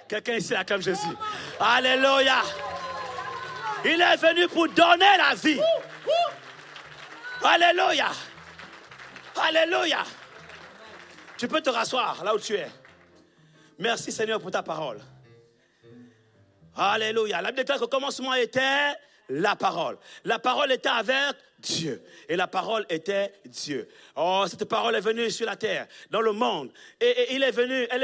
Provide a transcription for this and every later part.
Quelqu'un ici acclame Jésus. Alléluia. Il est venu pour donner la vie. Alléluia. Alléluia. Tu peux te rasseoir là où tu es. Merci Seigneur pour ta parole. Alléluia. La Bible déclare qu'au commencement était la parole. La parole était avec Dieu. Et la parole était Dieu. Oh, cette parole est venue sur la terre, dans le monde. Et elle est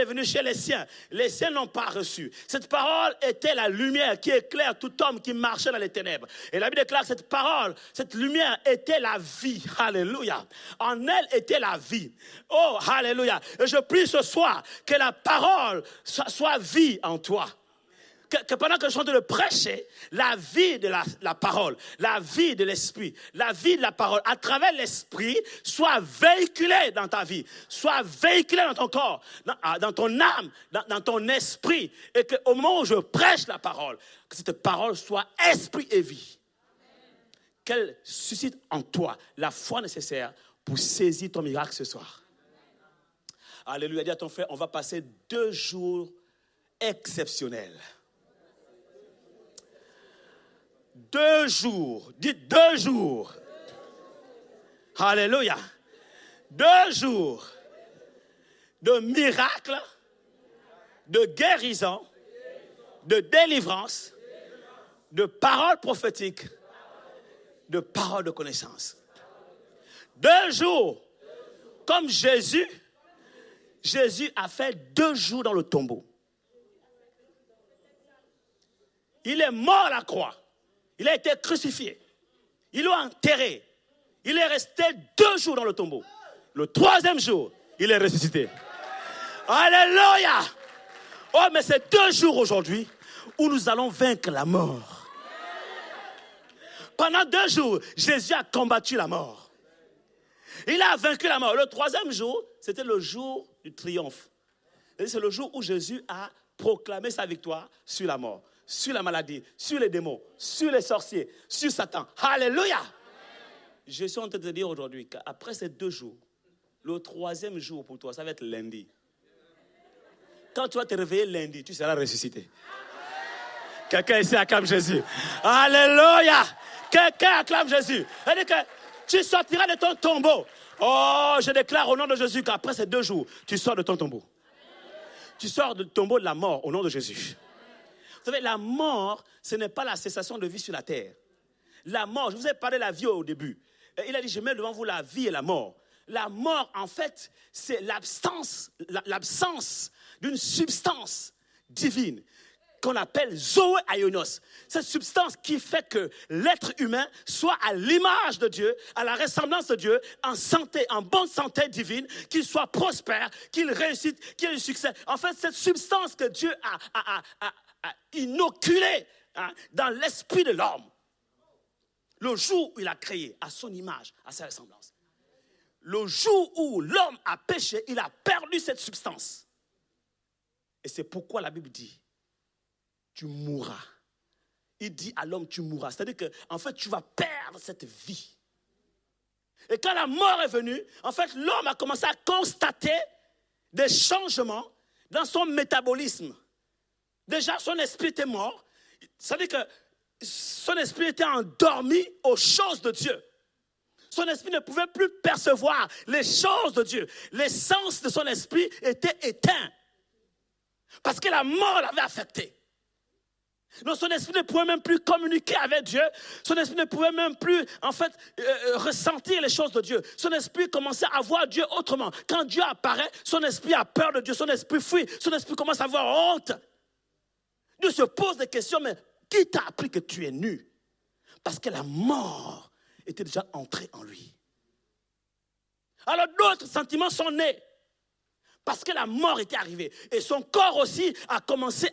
venue chez les siens. Les siens n'ont pas reçu. Cette parole était la lumière qui éclaire tout homme qui marchait dans les ténèbres. Et la Bible déclare que cette parole, cette lumière était la vie. Alléluia. En elle était la vie. Oh, alléluia. Et je prie ce soir que la parole soit vie en toi. Que pendant que je suis en train de prêcher, la vie de la parole, la vie de l'esprit, la vie de la parole, à travers l'esprit, soit véhiculée dans ta vie, soit véhiculée dans ton corps, dans ton âme, dans ton esprit, et qu'au moment où je prêche la parole, que cette parole soit esprit et vie. Qu'elle suscite en toi la foi nécessaire pour saisir ton miracle ce soir. Alléluia, dis à ton frère, on va passer 2 jours exceptionnels. 2 jours, dites 2 jours. Alléluia. 2 jours de miracles, de guérison, de délivrance, de paroles prophétiques, de paroles de connaissance. 2 jours, comme Jésus a fait 2 jours dans le tombeau. Il est mort à la croix. Il a été crucifié. Ils l'ont enterré. Il est resté 2 jours dans le tombeau. Le 3e jour, il est ressuscité. Alléluia! Oh, mais c'est 2 jours aujourd'hui où nous allons vaincre la mort. Pendant 2 jours, Jésus a combattu la mort. Il a vaincu la mort. Le 3e jour, c'était le jour du triomphe. C'est le jour où Jésus a proclamé sa victoire sur la mort, sur la maladie, sur les démons, sur les sorciers, sur Satan. Alléluia! Je suis en train de te dire aujourd'hui qu'après ces 2 jours, le 3e jour pour toi, ça va être lundi. Quand tu vas te réveiller lundi, tu seras ressuscité. Quelqu'un ici acclame Jésus. Alléluia! Quelqu'un acclame Jésus. C'est-à-dire que tu sortiras de ton tombeau. Oh, je déclare au nom de Jésus qu'après ces 2 jours, tu sors de ton tombeau. Tu sors du tombeau de la mort au nom de Jésus. Vous savez, la mort, ce n'est pas la cessation de vie sur la terre. La mort, je vous ai parlé de la vie au début. Et il a dit, je mets devant vous la vie et la mort. La mort, en fait, c'est l'absence d'une substance divine qu'on appelle Zoé Aionos. Cette substance qui fait que l'être humain soit à l'image de Dieu, à la ressemblance de Dieu, en santé, en bonne santé divine, qu'il soit prospère, qu'il réussisse, qu'il ait du succès. En fait, cette substance que Dieu a inoculée dans l'esprit de l'homme, le jour où il a créé à son image, à sa ressemblance, le jour où l'homme a péché, il a perdu cette substance. Et c'est pourquoi la Bible dit, tu mourras. Il dit à l'homme, tu mourras. C'est-à-dire que, en fait, tu vas perdre cette vie. Et quand la mort est venue, en fait, l'homme a commencé à constater des changements dans son métabolisme. Déjà, son esprit était mort. C'est-à-dire que son esprit était endormi aux choses de Dieu. Son esprit ne pouvait plus percevoir les choses de Dieu. L'essence de son esprit était éteinte. Parce que la mort l'avait affecté. Donc son esprit ne pouvait même plus communiquer avec Dieu. Son esprit ne pouvait même plus, en fait, ressentir les choses de Dieu. Son esprit commençait à voir Dieu autrement. Quand Dieu apparaît, son esprit a peur de Dieu. Son esprit fuit. Son esprit commence à avoir honte. Dieu se pose des questions, mais qui t'a appris que tu es nu? Parce que la mort était déjà entrée en lui. Alors d'autres sentiments sont nés. Parce que la mort était arrivée. Et son corps aussi a commencé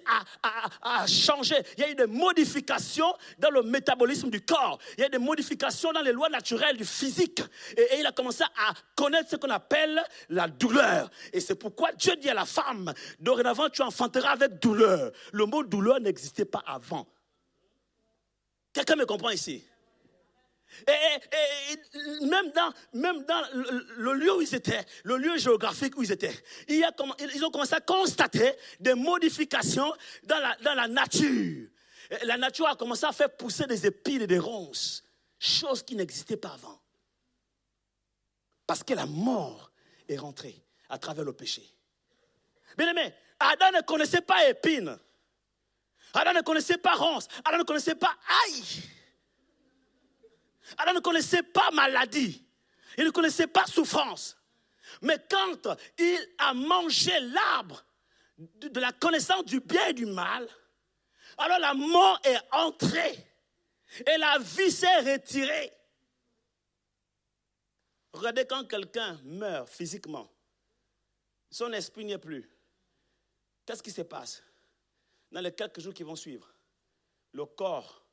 à changer. Il y a eu des modifications dans le métabolisme du corps. Il y a eu des modifications dans les lois naturelles du physique. Et il a commencé à connaître ce qu'on appelle la douleur. Et c'est pourquoi Dieu dit à la femme, dorénavant tu enfanteras avec douleur. Le mot douleur n'existait pas avant. Quelqu'un me comprend ici? Et même dans le lieu où ils étaient, le lieu géographique où ils étaient, ils ont commencé à constater des modifications dans la nature. Et la nature a commencé à faire pousser des épines et des ronces, chose qui n'existait pas avant. Parce que la mort est rentrée à travers le péché. Bien aimé, Adam ne connaissait pas épines. Adam ne connaissait pas ronces. Adam ne connaissait pas aïe. Adam ne connaissait pas maladie. Il ne connaissait pas souffrance. Mais quand il a mangé l'arbre de la connaissance du bien et du mal, alors la mort est entrée et la vie s'est retirée. Regardez quand quelqu'un meurt physiquement, son esprit n'y est plus. Qu'est-ce qui se passe? Dans les quelques jours qui vont suivre, le corps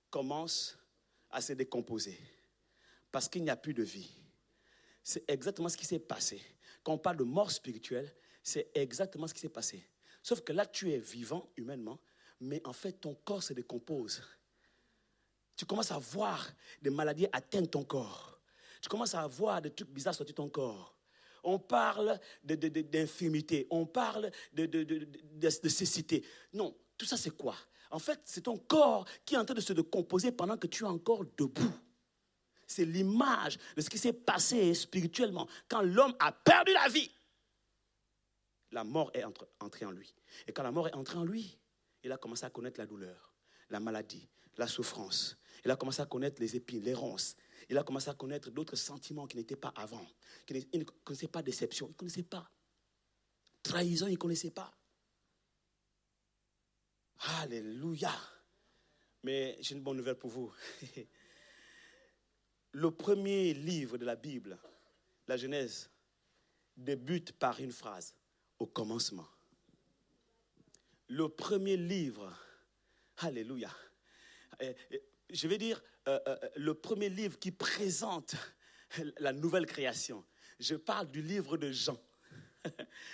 commence à se décomposer parce qu'il n'y a plus de vie. C'est exactement ce qui s'est passé. Quand on parle de mort spirituelle, c'est exactement ce qui s'est passé. Sauf que là, tu es vivant humainement, mais en fait, ton corps se décompose. Tu commences à voir des maladies atteindre ton corps. Tu commences à voir des trucs bizarres sortir de ton corps. On parle d'infirmité, on parle de cécité. Non, tout ça c'est quoi? En fait, c'est ton corps qui est en train de se décomposer pendant que tu es encore debout. C'est l'image de ce qui s'est passé spirituellement. Quand l'homme a perdu la vie, la mort est entrée en lui. Et quand la mort est entrée en lui, il a commencé à connaître la douleur, la maladie, la souffrance. Il a commencé à connaître les épines, les ronces. Il a commencé à connaître d'autres sentiments qui n'étaient pas avant. Il ne connaissait pas déception, il ne connaissait pas. Trahison, il ne connaissait pas. Alléluia. Mais j'ai une bonne nouvelle pour vous. Le premier livre de la Bible, la Genèse, débute par une phrase, au commencement. Le premier livre, alléluia. Je vais dire, le premier livre qui présente la nouvelle création. Je parle du livre de Jean,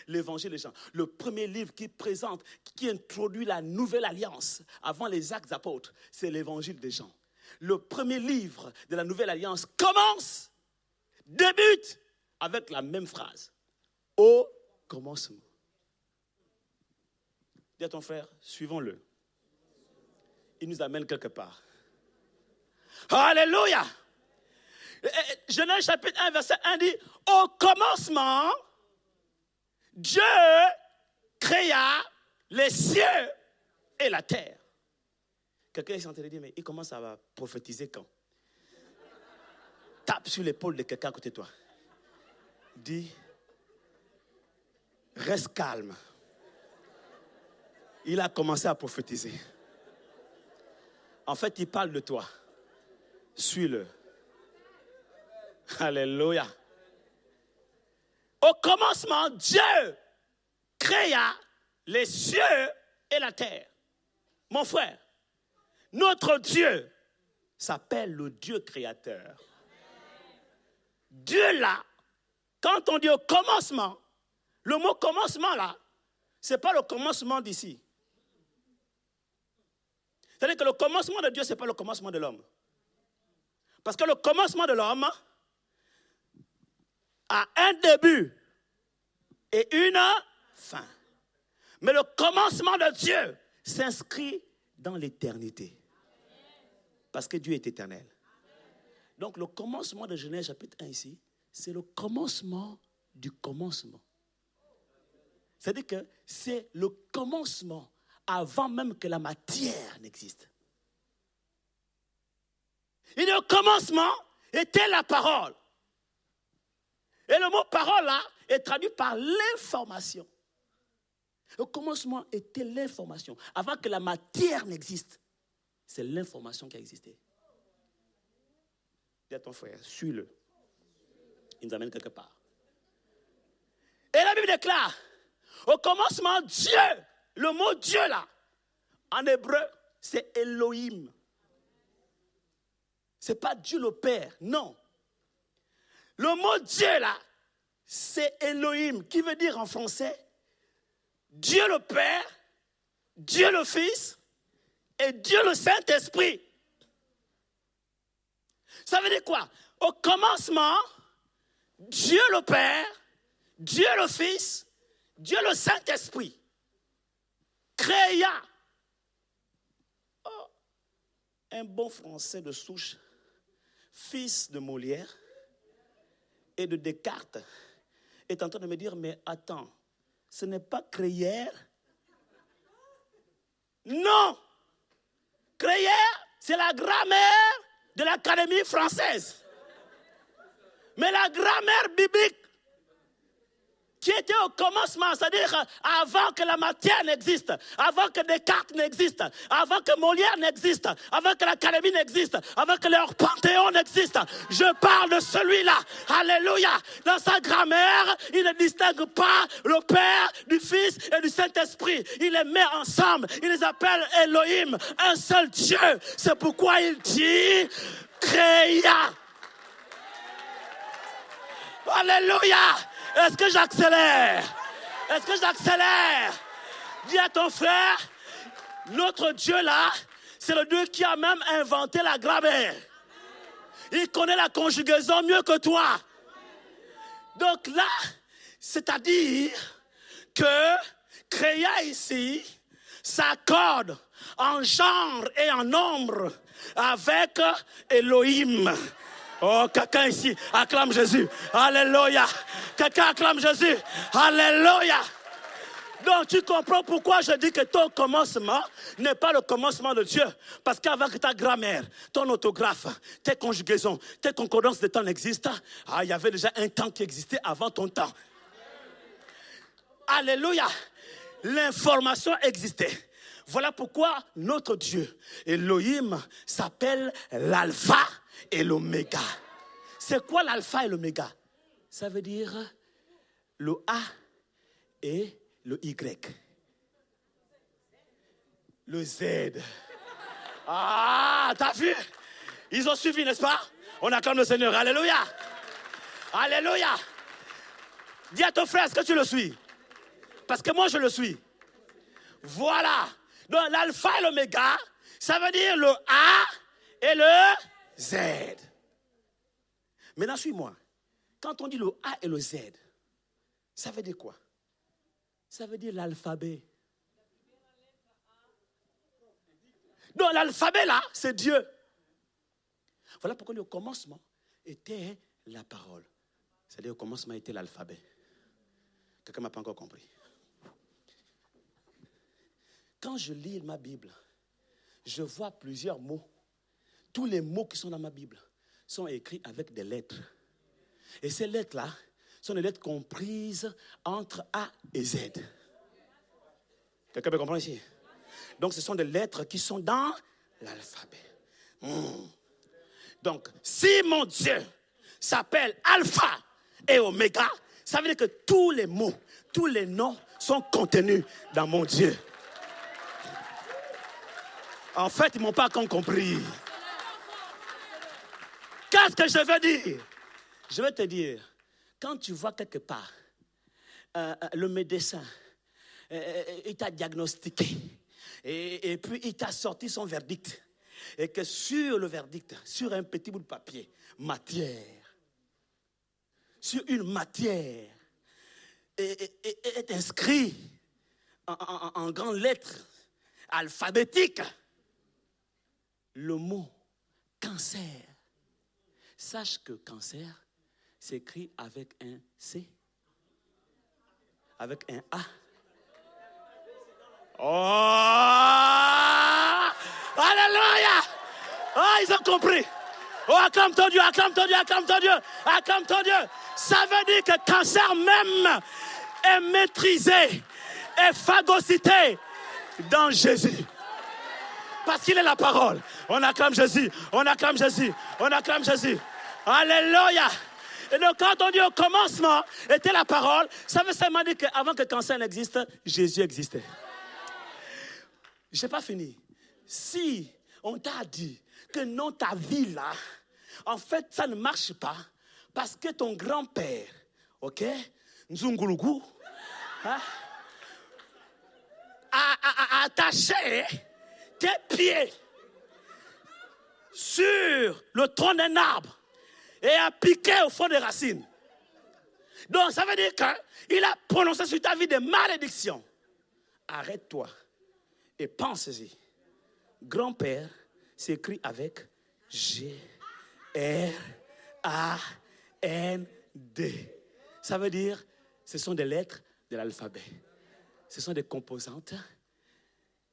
l'évangile de Jean. Le premier livre qui présente, qui introduit la nouvelle alliance avant les actes apôtres, c'est l'évangile de Jean. Le premier livre de la nouvelle alliance commence, débute avec la même phrase. Au commencement. Dis à ton frère, suivons-le. Il nous amène quelque part. Alléluia. Genèse chapitre 1, verset 1 dit, au commencement, Dieu créa les cieux et la terre. Quelqu'un est en train de dire, mais il commence à prophétiser quand? Tape sur l'épaule de quelqu'un à côté de toi. Dis, reste calme. Il a commencé à prophétiser. En fait, il parle de toi. Suis-le. Alléluia. Au commencement, Dieu créa les cieux et la terre. Mon frère, notre Dieu s'appelle le Dieu créateur. Dieu là, quand on dit au commencement, le mot commencement là, ce n'est pas le commencement d'ici. C'est-à-dire que le commencement de Dieu, ce n'est pas le commencement de l'homme. Parce que le commencement de l'homme a un début et une fin. Mais le commencement de Dieu s'inscrit dans l'éternité. Parce que Dieu est éternel. Donc le commencement de Genèse chapitre 1 ici, c'est le commencement du commencement. C'est-à-dire que c'est le commencement avant même que la matière n'existe. Et le commencement était la parole. Et le mot parole là est traduit par l'information. Le commencement était l'information. Avant que la matière n'existe, c'est l'information qui a existé. Dis à ton frère, suis-le. Il nous amène quelque part. Et la Bible déclare, au commencement, Dieu, le mot Dieu là, en hébreu, c'est Elohim. Ce n'est pas Dieu le Père, non. Le mot Dieu là, c'est Elohim, qui veut dire en français Dieu le Père, Dieu le Fils et Dieu le Saint-Esprit. Ça veut dire quoi? Au commencement, Dieu le Père, Dieu le Fils, Dieu le Saint-Esprit créa. Oh, un bon français de souche, fils de Molière et de Descartes, est en train de me dire, mais attends, ce n'est pas créer. Non! Créer, c'est la grammaire de l'Académie française. Mais la grammaire biblique, qui était au commencement, c'est-à-dire avant que la matière n'existe, avant que Descartes n'existe, avant que Molière n'existe, avant que l'Académie n'existe, avant que leur Panthéon n'existe. Je parle de celui-là. Alléluia. Dans sa grammaire, il ne distingue pas le Père, du Fils et du Saint-Esprit. Il les met ensemble. Il les appelle Elohim, un seul Dieu. C'est pourquoi il dit créa. Alléluia. Est-ce que j'accélère? Est-ce que j'accélère? Dis à ton frère, notre Dieu là, c'est le Dieu qui a même inventé la grammaire. Il connaît la conjugaison mieux que toi. Donc là, c'est-à-dire que créa ici s'accorde en genre et en nombre avec Elohim. Oh, quelqu'un ici acclame Jésus. Alléluia. Quelqu'un acclame Jésus. Alléluia. Donc tu comprends pourquoi je dis que ton commencement n'est pas le commencement de Dieu. Parce qu'avec ta grammaire, ton orthographe, tes conjugaisons, tes concordances de temps n'existent. Ah, il y avait déjà un temps qui existait avant ton temps. Alléluia. L'information existait. Voilà pourquoi notre Dieu, Elohim, s'appelle l'alpha et l'oméga. C'est quoi l'alpha et l'oméga? Ça veut dire le A et le Y. Le Z. Ah, t'as vu? Ils ont suivi, n'est-ce pas? On acclame le Seigneur. Alléluia. Alléluia. Dis à ton frère, est-ce que tu le suis? Parce que moi, je le suis. Voilà. Donc, l'alpha et l'oméga, ça veut dire le A et le Z. Maintenant, suis-moi. Quand on dit le A et le Z, ça veut dire quoi? Ça veut dire l'alphabet. Donc, l'alphabet là, c'est Dieu. Voilà pourquoi le commencement était la parole. C'est-à-dire, au commencement était l'alphabet. Quelqu'un ne m'a pas encore compris. Quand je lis ma Bible, je vois plusieurs mots. Tous les mots qui sont dans ma Bible sont écrits avec des lettres. Et ces lettres-là sont des lettres comprises entre A et Z. Quelqu'un peut comprendre ici? Donc, ce sont des lettres qui sont dans l'alphabet. Donc, si mon Dieu s'appelle Alpha et Oméga, ça veut dire que tous les mots, tous les noms sont contenus dans mon Dieu. En fait, ils ne m'ont pas encore compris. Qu'est-ce que je veux dire? Je vais te dire, quand tu vois quelque part, le médecin, il t'a diagnostiqué, et puis il t'a sorti son verdict, et que sur le verdict, sur un petit bout de papier, sur une matière, est inscrit en grandes lettres alphabétiques, le mot cancer. Sache que cancer s'écrit avec un C, avec un A. Oh! Alléluia! Oh, ils ont compris. Oh, acclame ton Dieu, acclame ton Dieu, acclame ton Dieu, acclame ton Dieu. Ça veut dire que cancer même est maîtrisé, est phagocyté dans Jésus. Parce qu'il est la parole. On acclame Jésus, on acclame Jésus, on acclame Jésus. Alléluia. Et donc quand on dit au commencement était la parole, ça veut seulement dire qu'avant que le cancer n'existe, Jésus existait. Je n'ai pas fini. Si on t'a dit que non, ta vie là, en fait, ça ne marche pas parce que ton grand-père, ok, Nzungulugu, hein, a attaché tes pieds sur le tronc d'un arbre et a piqué au fond des racines. Donc, ça veut dire qu'il a prononcé sur ta vie des malédictions. Arrête-toi et pense-y. Grand-père s'écrit avec G-R-A-N-D. Ça veut dire, ce sont des lettres de l'alphabet. Ce sont des composantes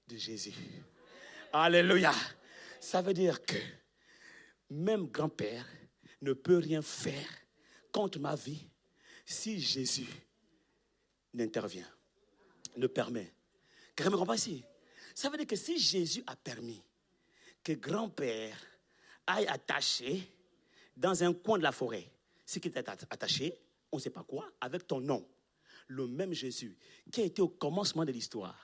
de Jésus. Alléluia. Ça veut dire que même grand-père ne peut rien faire contre ma vie si Jésus n'intervient, ne permet. Quelqu'un me comprend ici? Ça veut dire que si Jésus a permis que grand-père aille attaché dans un coin de la forêt, ce qui était attaché, on ne sait pas quoi, avec ton nom, le même Jésus qui a été au commencement de l'histoire.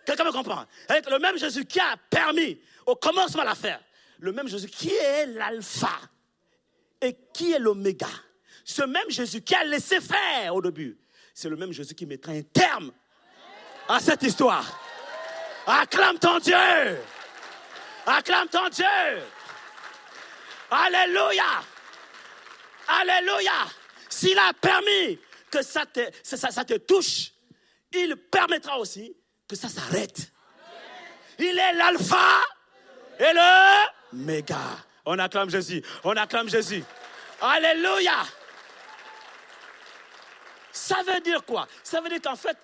Quelqu'un me comprend? Avec le même Jésus qui a permis au commencement l'affaire, le même Jésus qui est l'alpha et qui est l'oméga. Ce même Jésus qui a laissé faire au début, c'est le même Jésus qui mettra un terme à cette histoire. Acclame ton Dieu. Acclame ton Dieu. Alléluia. Alléluia. S'il a permis que ça te touche, il permettra aussi que ça s'arrête. Il est l'alpha et le méga. On acclame Jésus. On acclame Jésus. Alléluia. Ça veut dire quoi? Ça veut dire qu'en fait,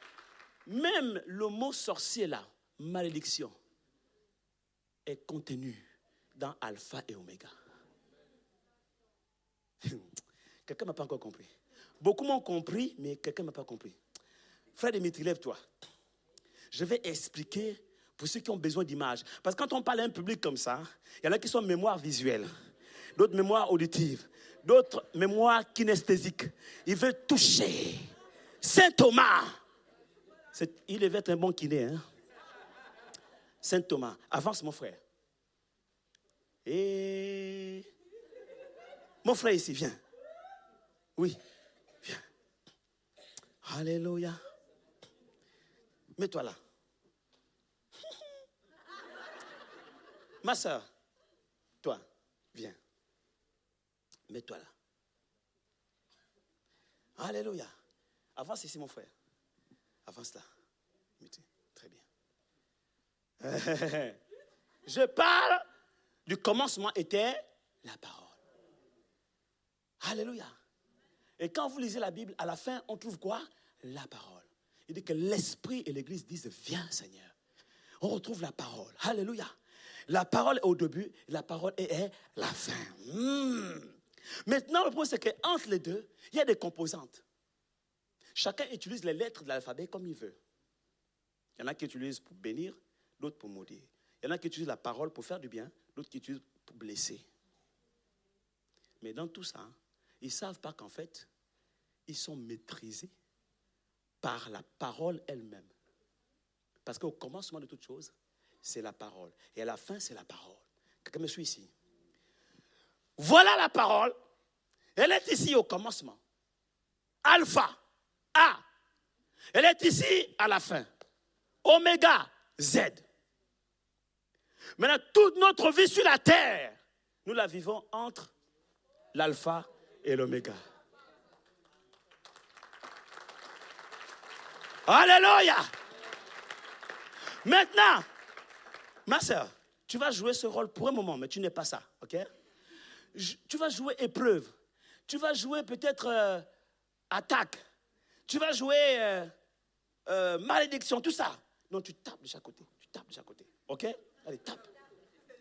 même le mot sorcier là, malédiction, est contenu dans alpha et oméga. Quelqu'un ne m'a pas encore compris. Beaucoup m'ont compris, mais quelqu'un ne m'a pas compris. Frère Dimitri, lève-toi. Je vais expliquer pour ceux qui ont besoin d'images. Parce que quand on parle à un public comme ça, il y en a qui sont mémoire visuelle, d'autres mémoire auditive, d'autres mémoire kinesthésique. Il veut toucher. Saint Thomas. Il devait être un bon kiné. Hein? Saint Thomas. Avance, mon frère. Et... Mon frère ici, viens. Oui, viens. Alléluia. Mets-toi là. Ma soeur, toi, viens. Mets-toi là. Alléluia. Avance ici, mon frère. Avance là. Très bien. Je parle du commencement était la parole. Alléluia. Et quand vous lisez la Bible, à la fin, on trouve quoi? La parole. Il dit que l'Esprit et l'Église disent, viens Seigneur. On retrouve la parole. Alléluia. La parole est au début, la parole est la fin. Maintenant, le point, c'est qu'entre les deux, il y a des composantes. Chacun utilise les lettres de l'alphabet comme il veut. Il y en a qui utilisent pour bénir, d'autres pour maudire. Il y en a qui utilisent la parole pour faire du bien, d'autres qui utilisent pour blesser. Mais dans tout ça, ils ne savent pas qu'en fait, ils sont maîtrisés par la parole elle-même. Parce qu'au commencement de toute chose, c'est la parole. Et à la fin, c'est la parole. Quelqu'un me suit ici? Voilà la parole. Elle est ici au commencement. Alpha, A. Elle est ici à la fin. Oméga, Z. Maintenant, toute notre vie sur la terre, nous la vivons entre l'alpha et l'oméga. Alléluia. Maintenant, ma soeur, tu vas jouer ce rôle pour un moment, mais tu n'es pas ça, ok? Tu vas jouer épreuve. Tu vas jouer peut-être attaque. Tu vas jouer malédiction, tout ça. Non, tu tapes de chaque côté. Tu tapes de chaque côté, ok? Allez, tape.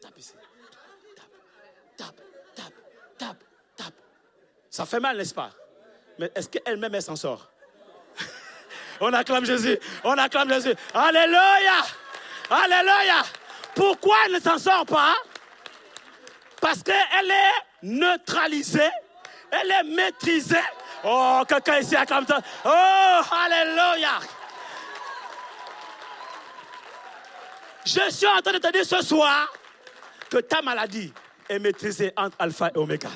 Tape ici. Tape. Ça fait mal, n'est-ce pas? Mais est-ce qu'elle-même, elle s'en sort? On acclame Jésus. On acclame Jésus. Alléluia. Alléluia. Pourquoi elle ne s'en sort pas? Parce qu'elle est neutralisée. Elle est maîtrisée. Oh, quelqu'un ici acclame ça. Oh, alléluia. Je suis en train de te dire ce soir que ta maladie est maîtrisée entre alpha et oméga.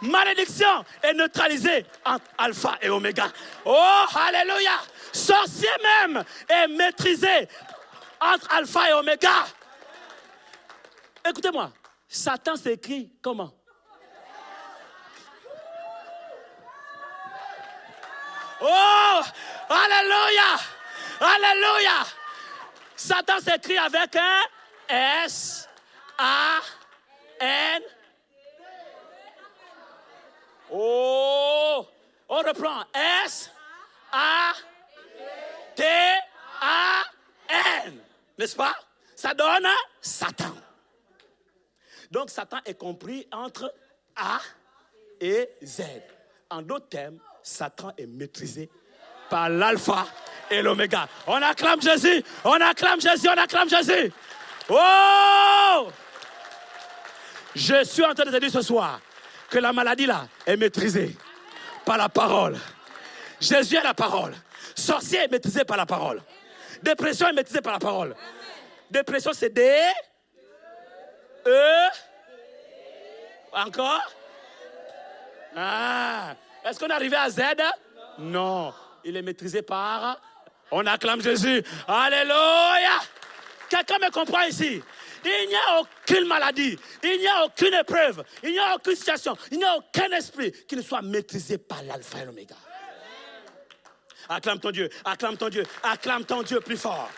malédiction est neutralisée entre alpha et oméga. Oh, alléluia. Sorcier même est maîtrisé entre alpha et oméga. Écoutez-moi, Satan s'écrit comment? Oh, alléluia, alléluia. Satan s'écrit avec un S, A, N. Oh, on reprend. S, A, T, A, N. N'est-ce pas? Ça donne Satan. Donc Satan est compris entre A et Z. En d'autres termes, Satan est maîtrisé par l'alpha et l'oméga. On acclame Jésus, on acclame Jésus, on acclame Jésus. Oh! Je suis en train de te dire ce soir que la maladie là est maîtrisée par la parole. Jésus est la parole. Sorcier est maîtrisé par la parole. Dépression est maîtrisée par la parole. Dépression c'est D, E, encore. Ah, est-ce qu'on est arrivé à Z? Non, il est maîtrisé par... On acclame Jésus. Alléluia. Quelqu'un me comprend ici? Il n'y a aucune maladie, il n'y a aucune épreuve, il n'y a aucune situation, il n'y a aucun esprit qui ne soit maîtrisé par l'alpha et l'oméga. Acclame ton Dieu, acclame ton Dieu, acclame ton Dieu plus fort.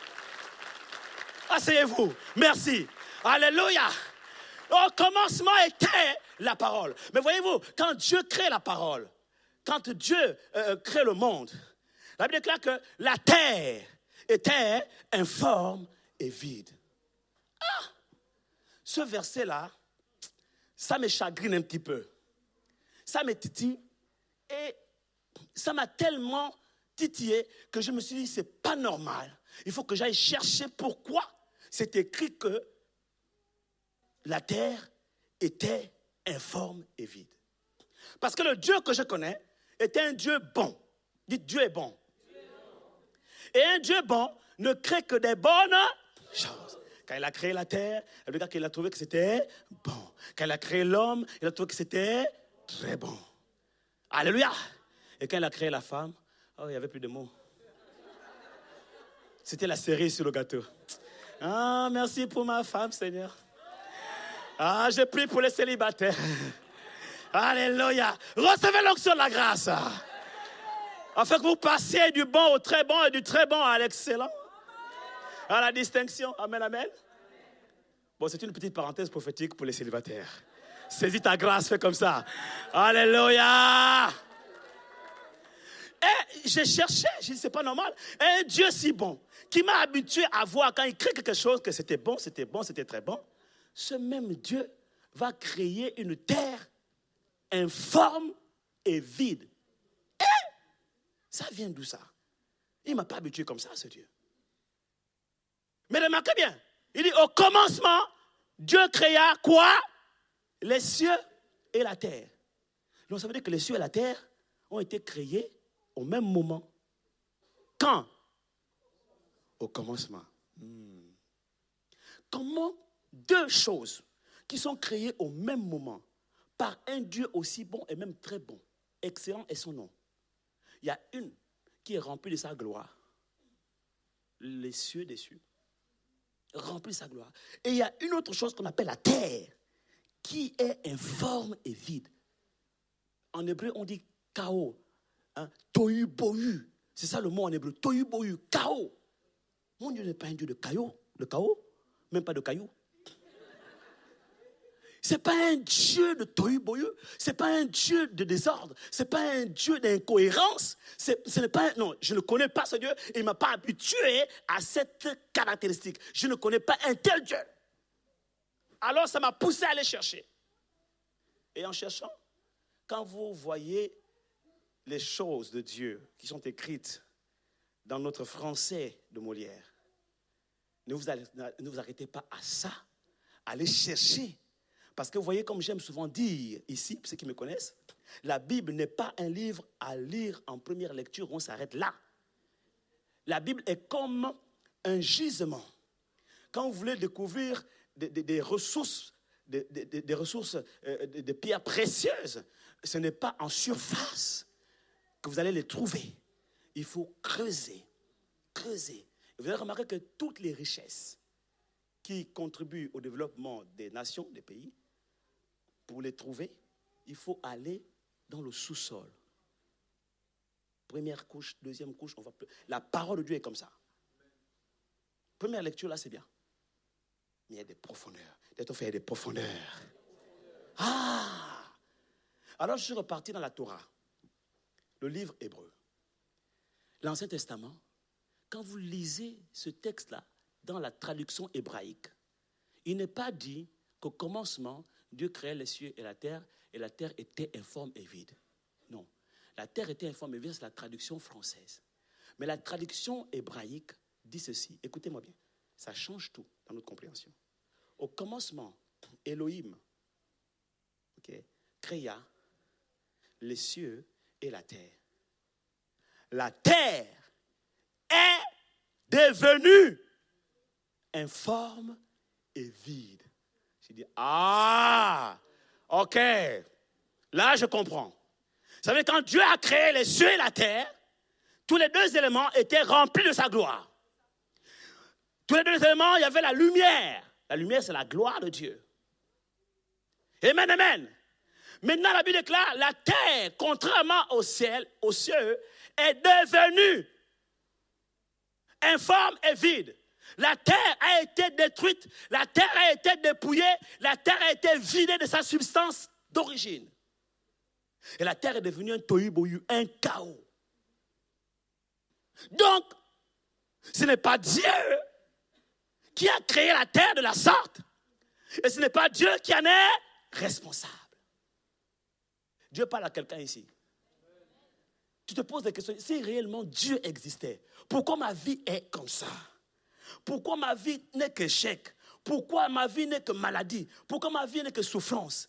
Asseyez-vous. Merci. Alléluia. Au commencement était la parole. Mais voyez-vous, quand Dieu crée la parole, quand Dieu crée le monde, la Bible déclare que la terre était informe et vide. Ah, ce verset-là, ça me chagrine un petit peu. Ça me titille et ça m'a tellement titillé que je me suis dit, c'est pas normal. Il faut que j'aille chercher pourquoi c'est écrit que la terre était informe et vide. Parce que le Dieu que je connais est un Dieu bon. Dites, Dieu est bon. Et un Dieu bon ne crée que des bonnes choses. Quand il a créé la terre, il a trouvé que c'était bon. Quand il a créé l'homme, il a trouvé que c'était très bon. Alléluia. Et quand il a créé la femme, oh, il n'y avait plus de mots. C'était la cerise sur le gâteau. Ah, merci pour ma femme, Seigneur. Ah, je prie pour les célibataires. Alléluia. Recevez l'onction de la grâce. Afin que vous passiez du bon au très bon et du très bon à l'excellent. À la distinction. Amen, amen. Bon, c'est une petite parenthèse prophétique pour les célibataires. Saisis ta grâce, fais comme ça. Alléluia. Et j'ai cherché, j'ai dit, c'est pas normal. Un Dieu si bon, qui m'a habitué à voir quand il crée quelque chose que c'était bon, c'était très bon. Ce même Dieu va créer une terre informe et vide. Et ça vient d'où ça? Il ne m'a pas habitué comme ça, ce Dieu. Mais remarquez bien, il dit au commencement, Dieu créa quoi? Les cieux et la terre. Donc ça veut dire que les cieux et la terre ont été créés au même moment. Quand? Au commencement. Comment deux choses qui sont créées au même moment par un Dieu aussi bon et même très bon, excellent est son nom. Il y a une qui est remplie de sa gloire, les cieux des cieux, remplis de sa gloire. Et il y a une autre chose qu'on appelle la terre, qui est informe et vide. En hébreu, on dit chaos, hein? Tohu bohu. C'est ça le mot en hébreu, tohu bohu, chaos. Mon Dieu n'est pas un Dieu de chaos, même pas de cailloux. Ce n'est pas un Dieu de tohu bohu, ce n'est pas un Dieu de désordre, ce n'est pas un Dieu d'incohérence. Ce n'est pas non, je ne connais pas ce Dieu, il ne m'a pas habitué à cette caractéristique. Je ne connais pas un tel Dieu. Alors ça m'a poussé à aller chercher. Et en cherchant, quand vous voyez les choses de Dieu qui sont écrites dans notre français de Molière, ne vous arrêtez pas à ça, allez chercher. Parce que vous voyez, comme j'aime souvent dire ici, pour ceux qui me connaissent, la Bible n'est pas un livre à lire en première lecture, on s'arrête là. La Bible est comme un gisement. Quand vous voulez découvrir des ressources des ressources, des pierres précieuses, ce n'est pas en surface que vous allez les trouver. Il faut creuser, creuser. Vous allez remarquer que toutes les richesses qui contribuent au développement des nations, des pays, pour les trouver, il faut aller dans le sous-sol. Première couche, deuxième couche, on va... La parole de Dieu est comme ça. Première lecture, là, c'est bien. Mais il y a des profondeurs. Peut-être il y a des profondeurs. Ah! Alors, je suis reparti dans la Torah, le livre hébreu. L'Ancien Testament, quand vous lisez ce texte-là dans la traduction hébraïque, il n'est pas dit qu'au commencement, Dieu créait les cieux et la terre était informe et vide. Non. La terre était informe et vide, c'est la traduction française. Mais la traduction hébraïque dit ceci. Écoutez-moi bien. Ça change tout dans notre compréhension. Au commencement, Elohim créa les cieux et la terre. La terre est devenue informe et vide. J'ai dit, ah, ok, là je comprends. Vous savez, quand Dieu a créé les cieux et la terre, tous les deux éléments étaient remplis de sa gloire. Tous les deux éléments, il y avait la lumière. La lumière, c'est la gloire de Dieu. Amen, amen. Maintenant, la Bible déclare, la terre, contrairement au ciel, aux cieux, est devenue informe et vide. La terre a été détruite, la terre a été dépouillée, la terre a été vidée de sa substance d'origine. Et la terre est devenue un tohu-bohu, un chaos. Donc, ce n'est pas Dieu qui a créé la terre de la sorte. Et ce n'est pas Dieu qui en est responsable. Dieu parle à quelqu'un ici. Tu te poses des questions. Si réellement Dieu existait, pourquoi ma vie est comme ça? Pourquoi ma vie n'est qu'échec? Pourquoi ma vie n'est que maladie? Pourquoi ma vie n'est que souffrance?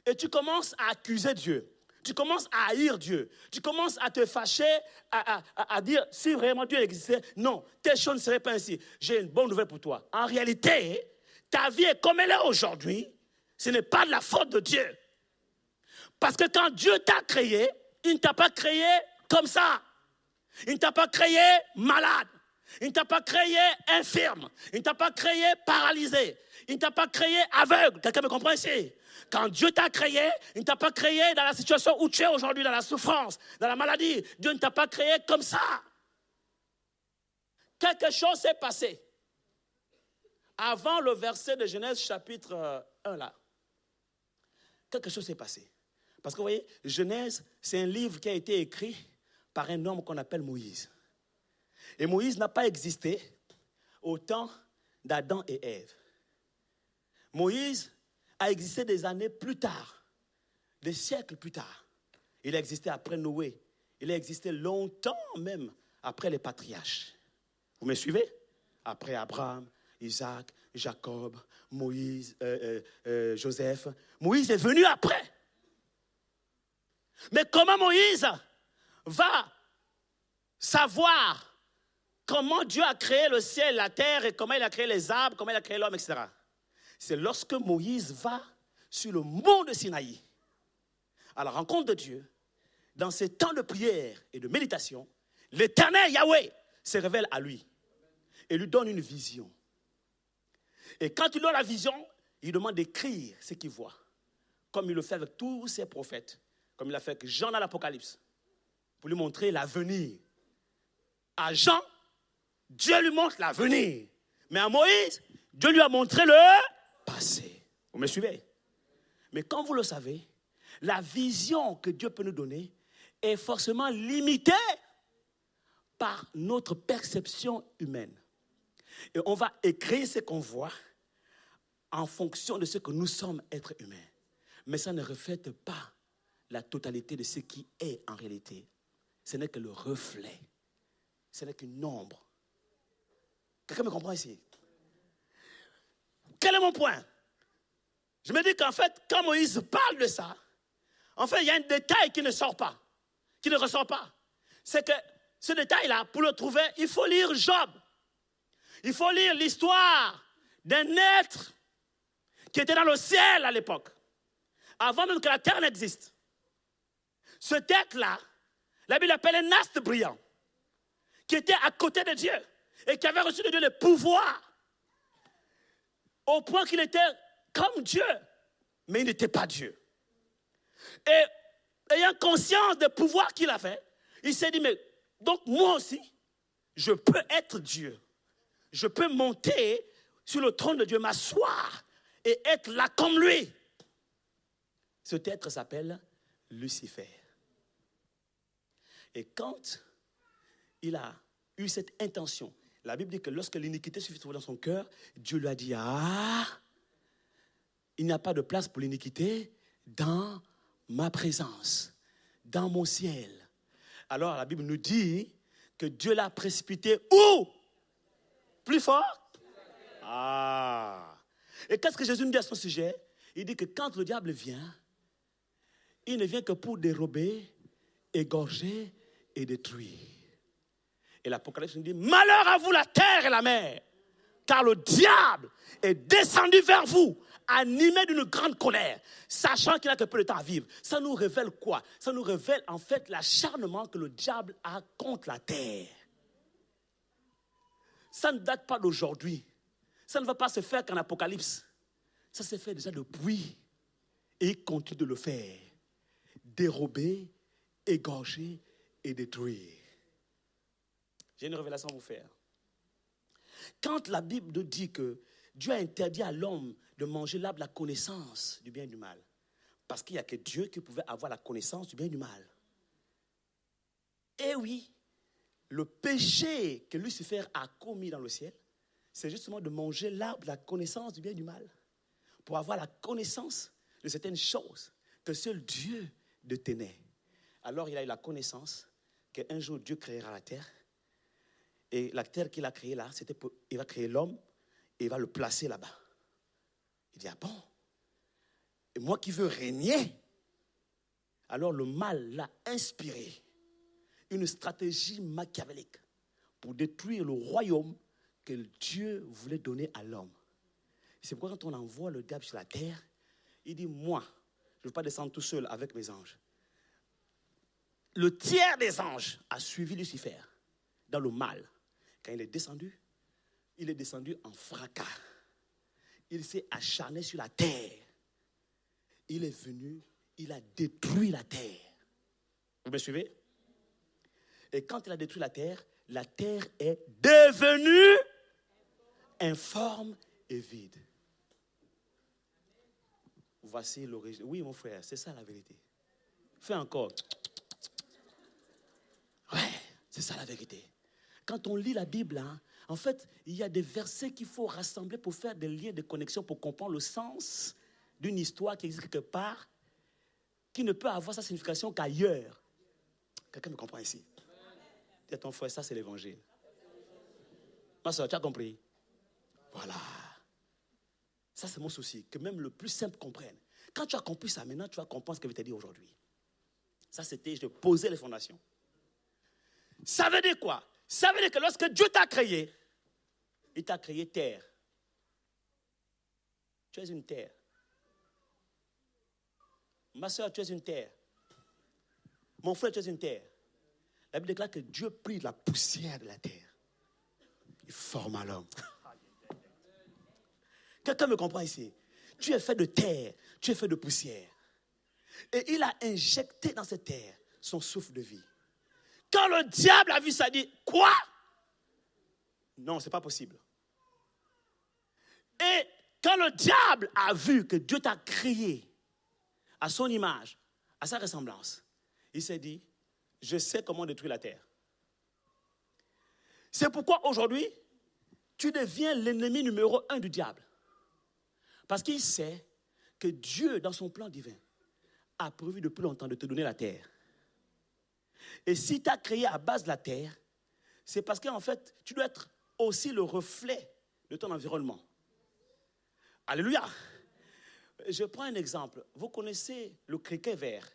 Et tu commences à accuser Dieu. Tu commences à haïr Dieu. Tu commences à te fâcher, à dire, si vraiment Dieu existait, non, telle chose ne serait pas ainsi. J'ai une bonne nouvelle pour toi. En réalité, ta vie est comme elle est aujourd'hui. Ce n'est pas de la faute de Dieu. Parce que quand Dieu t'a créé, il ne t'a pas créé comme ça. Il ne t'a pas créé malade. Il ne t'a pas créé infirme. Il ne t'a pas créé paralysé. Il ne t'a pas créé aveugle. Quelqu'un me comprend ici? Quand Dieu t'a créé, il ne t'a pas créé dans la situation où tu es aujourd'hui, dans la souffrance, dans la maladie. Dieu ne t'a pas créé comme ça. Quelque chose s'est passé. Avant le verset de Genèse chapitre 1 là, quelque chose s'est passé. Parce que vous voyez, Genèse, c'est un livre qui a été écrit par un homme qu'on appelle Moïse. Et Moïse n'a pas existé au temps d'Adam et Ève. Moïse a existé des années plus tard, des siècles plus tard. Il a existé après Noé. Il a existé longtemps même après les patriarches. Vous me suivez? Après Abraham, Isaac, Jacob, Moïse, Joseph. Moïse est venu après. Mais comment Moïse va savoir comment Dieu a créé le ciel, la terre, et comment il a créé les arbres, comment il a créé l'homme, etc. C'est lorsque Moïse va sur le mont de Sinaï, à la rencontre de Dieu, dans ces temps de prière et de méditation, l'Éternel Yahweh se révèle à lui et lui donne une vision. Et quand il donne la vision, il demande d'écrire ce qu'il voit, comme il le fait avec tous ses prophètes, comme il l'a fait avec Jean dans l'Apocalypse, pour lui montrer l'avenir. À Jean, Dieu lui montre l'avenir. Mais à Moïse, Dieu lui a montré le passé. Vous me suivez? Mais comme vous le savez, la vision que Dieu peut nous donner est forcément limitée par notre perception humaine. Et on va écrire ce qu'on voit en fonction de ce que nous sommes, êtres humains. Mais ça ne reflète pas la totalité de ce qui est en réalité. Ce n'est que le reflet. Ce n'est qu'une ombre. Quelqu'un me comprend ici? Quel est mon point? Je me dis qu'en fait, quand Moïse parle de ça, en fait, il y a un détail qui ne sort pas, qui ne ressort pas. C'est que ce détail-là, pour le trouver, il faut lire Job. Il faut lire l'histoire d'un être qui était dans le ciel à l'époque, avant même que la terre n'existe. Cet être-là, la Bible l'appelle un astre brillant, qui était à côté de Dieu et qui avait reçu de Dieu le pouvoir, au point qu'il était comme Dieu, mais il n'était pas Dieu. Et ayant conscience des pouvoirs qu'il avait, il s'est dit, mais donc moi aussi, je peux être Dieu. Je peux monter sur le trône de Dieu, m'asseoir et être là comme lui. Cet être s'appelle Lucifer. Et quand il a eu cette intention, la Bible dit que lorsque l'iniquité se fut trouvée dans son cœur, Dieu lui a dit, il n'y a pas de place pour l'iniquité dans ma présence, dans mon ciel. Alors la Bible nous dit que Dieu l'a précipité où? Plus fort? Et qu'est-ce que Jésus nous dit à son sujet? Il dit que quand le diable vient, il ne vient que pour dérober, égorger et détruire. Et l'Apocalypse nous dit, malheur à vous la terre et la mer, car le diable est descendu vers vous, animé d'une grande colère, sachant qu'il n'a que peu de temps à vivre. Ça nous révèle quoi? Ça nous révèle en fait l'acharnement que le diable a contre la terre. Ça ne date pas d'aujourd'hui. Ça ne va pas se faire qu'en Apocalypse. Ça s'est fait déjà depuis. Et il continue de le faire. Dérober, égorger et détruire. J'ai une révélation à vous faire. Quand la Bible nous dit que Dieu a interdit à l'homme de manger l'arbre de la connaissance du bien et du mal, parce qu'il n'y a que Dieu qui pouvait avoir la connaissance du bien et du mal. Et oui, le péché que Lucifer a commis dans le ciel, c'est justement de manger l'arbre de la connaissance du bien et du mal, pour avoir la connaissance de certaines choses que seul Dieu détenait. Alors il a eu la connaissance qu'un jour Dieu créera la terre. Et la terre qu'il a créée là, il va créer l'homme et il va le placer là-bas. Il dit, bon, et moi qui veux régner. Alors le mal l'a inspiré une stratégie machiavélique pour détruire le royaume que Dieu voulait donner à l'homme. C'est pourquoi quand on envoie le diable sur la terre, il dit, moi, je ne veux pas descendre tout seul avec mes anges. Le tiers des anges a suivi Lucifer dans le mal. Quand il est descendu en fracas. Il s'est acharné sur la terre. Il est venu, il a détruit la terre. Vous me suivez? Et quand il a détruit la terre est devenue informe et vide. Voici l'origine. Oui, mon frère, c'est ça la vérité. Fais encore. Ouais, c'est ça la vérité. Quand on lit la Bible, en fait, il y a des versets qu'il faut rassembler pour faire des liens de connexion, pour comprendre le sens d'une histoire qui existe quelque part, qui ne peut avoir sa signification qu'ailleurs. Quelqu'un me comprend ici? Dis à ton frère, ça c'est l'évangile. Ma soeur, tu as compris? Voilà. Ça c'est mon souci, que même le plus simple comprenne. Quand tu as compris ça, maintenant tu vas comprendre ce que je t'ai dit aujourd'hui. Ça c'était, je posais les fondations. Ça veut dire quoi? Ça veut dire que lorsque Dieu t'a créé, il t'a créé terre. Tu es une terre. Ma soeur, tu es une terre. Mon frère, tu es une terre. La Bible déclare que Dieu prit la poussière de la terre. Il forma l'homme. Quelqu'un me comprend ici? Tu es fait de terre, tu es fait de poussière. Et il a injecté dans cette terre son souffle de vie. Quand le diable a vu ça, il dit, quoi? Non, ce n'est pas possible. Et quand le diable a vu que Dieu t'a créé à son image, à sa ressemblance, il s'est dit, je sais comment détruire la terre. C'est pourquoi aujourd'hui, tu deviens l'ennemi numéro 1 du diable. Parce qu'il sait que Dieu, dans son plan divin, a prévu depuis longtemps de te donner la terre. Et si tu as créé à base de la terre, c'est parce qu'en fait, tu dois être aussi le reflet de ton environnement. Alléluia. Je prends un exemple. Vous connaissez le criquet vert?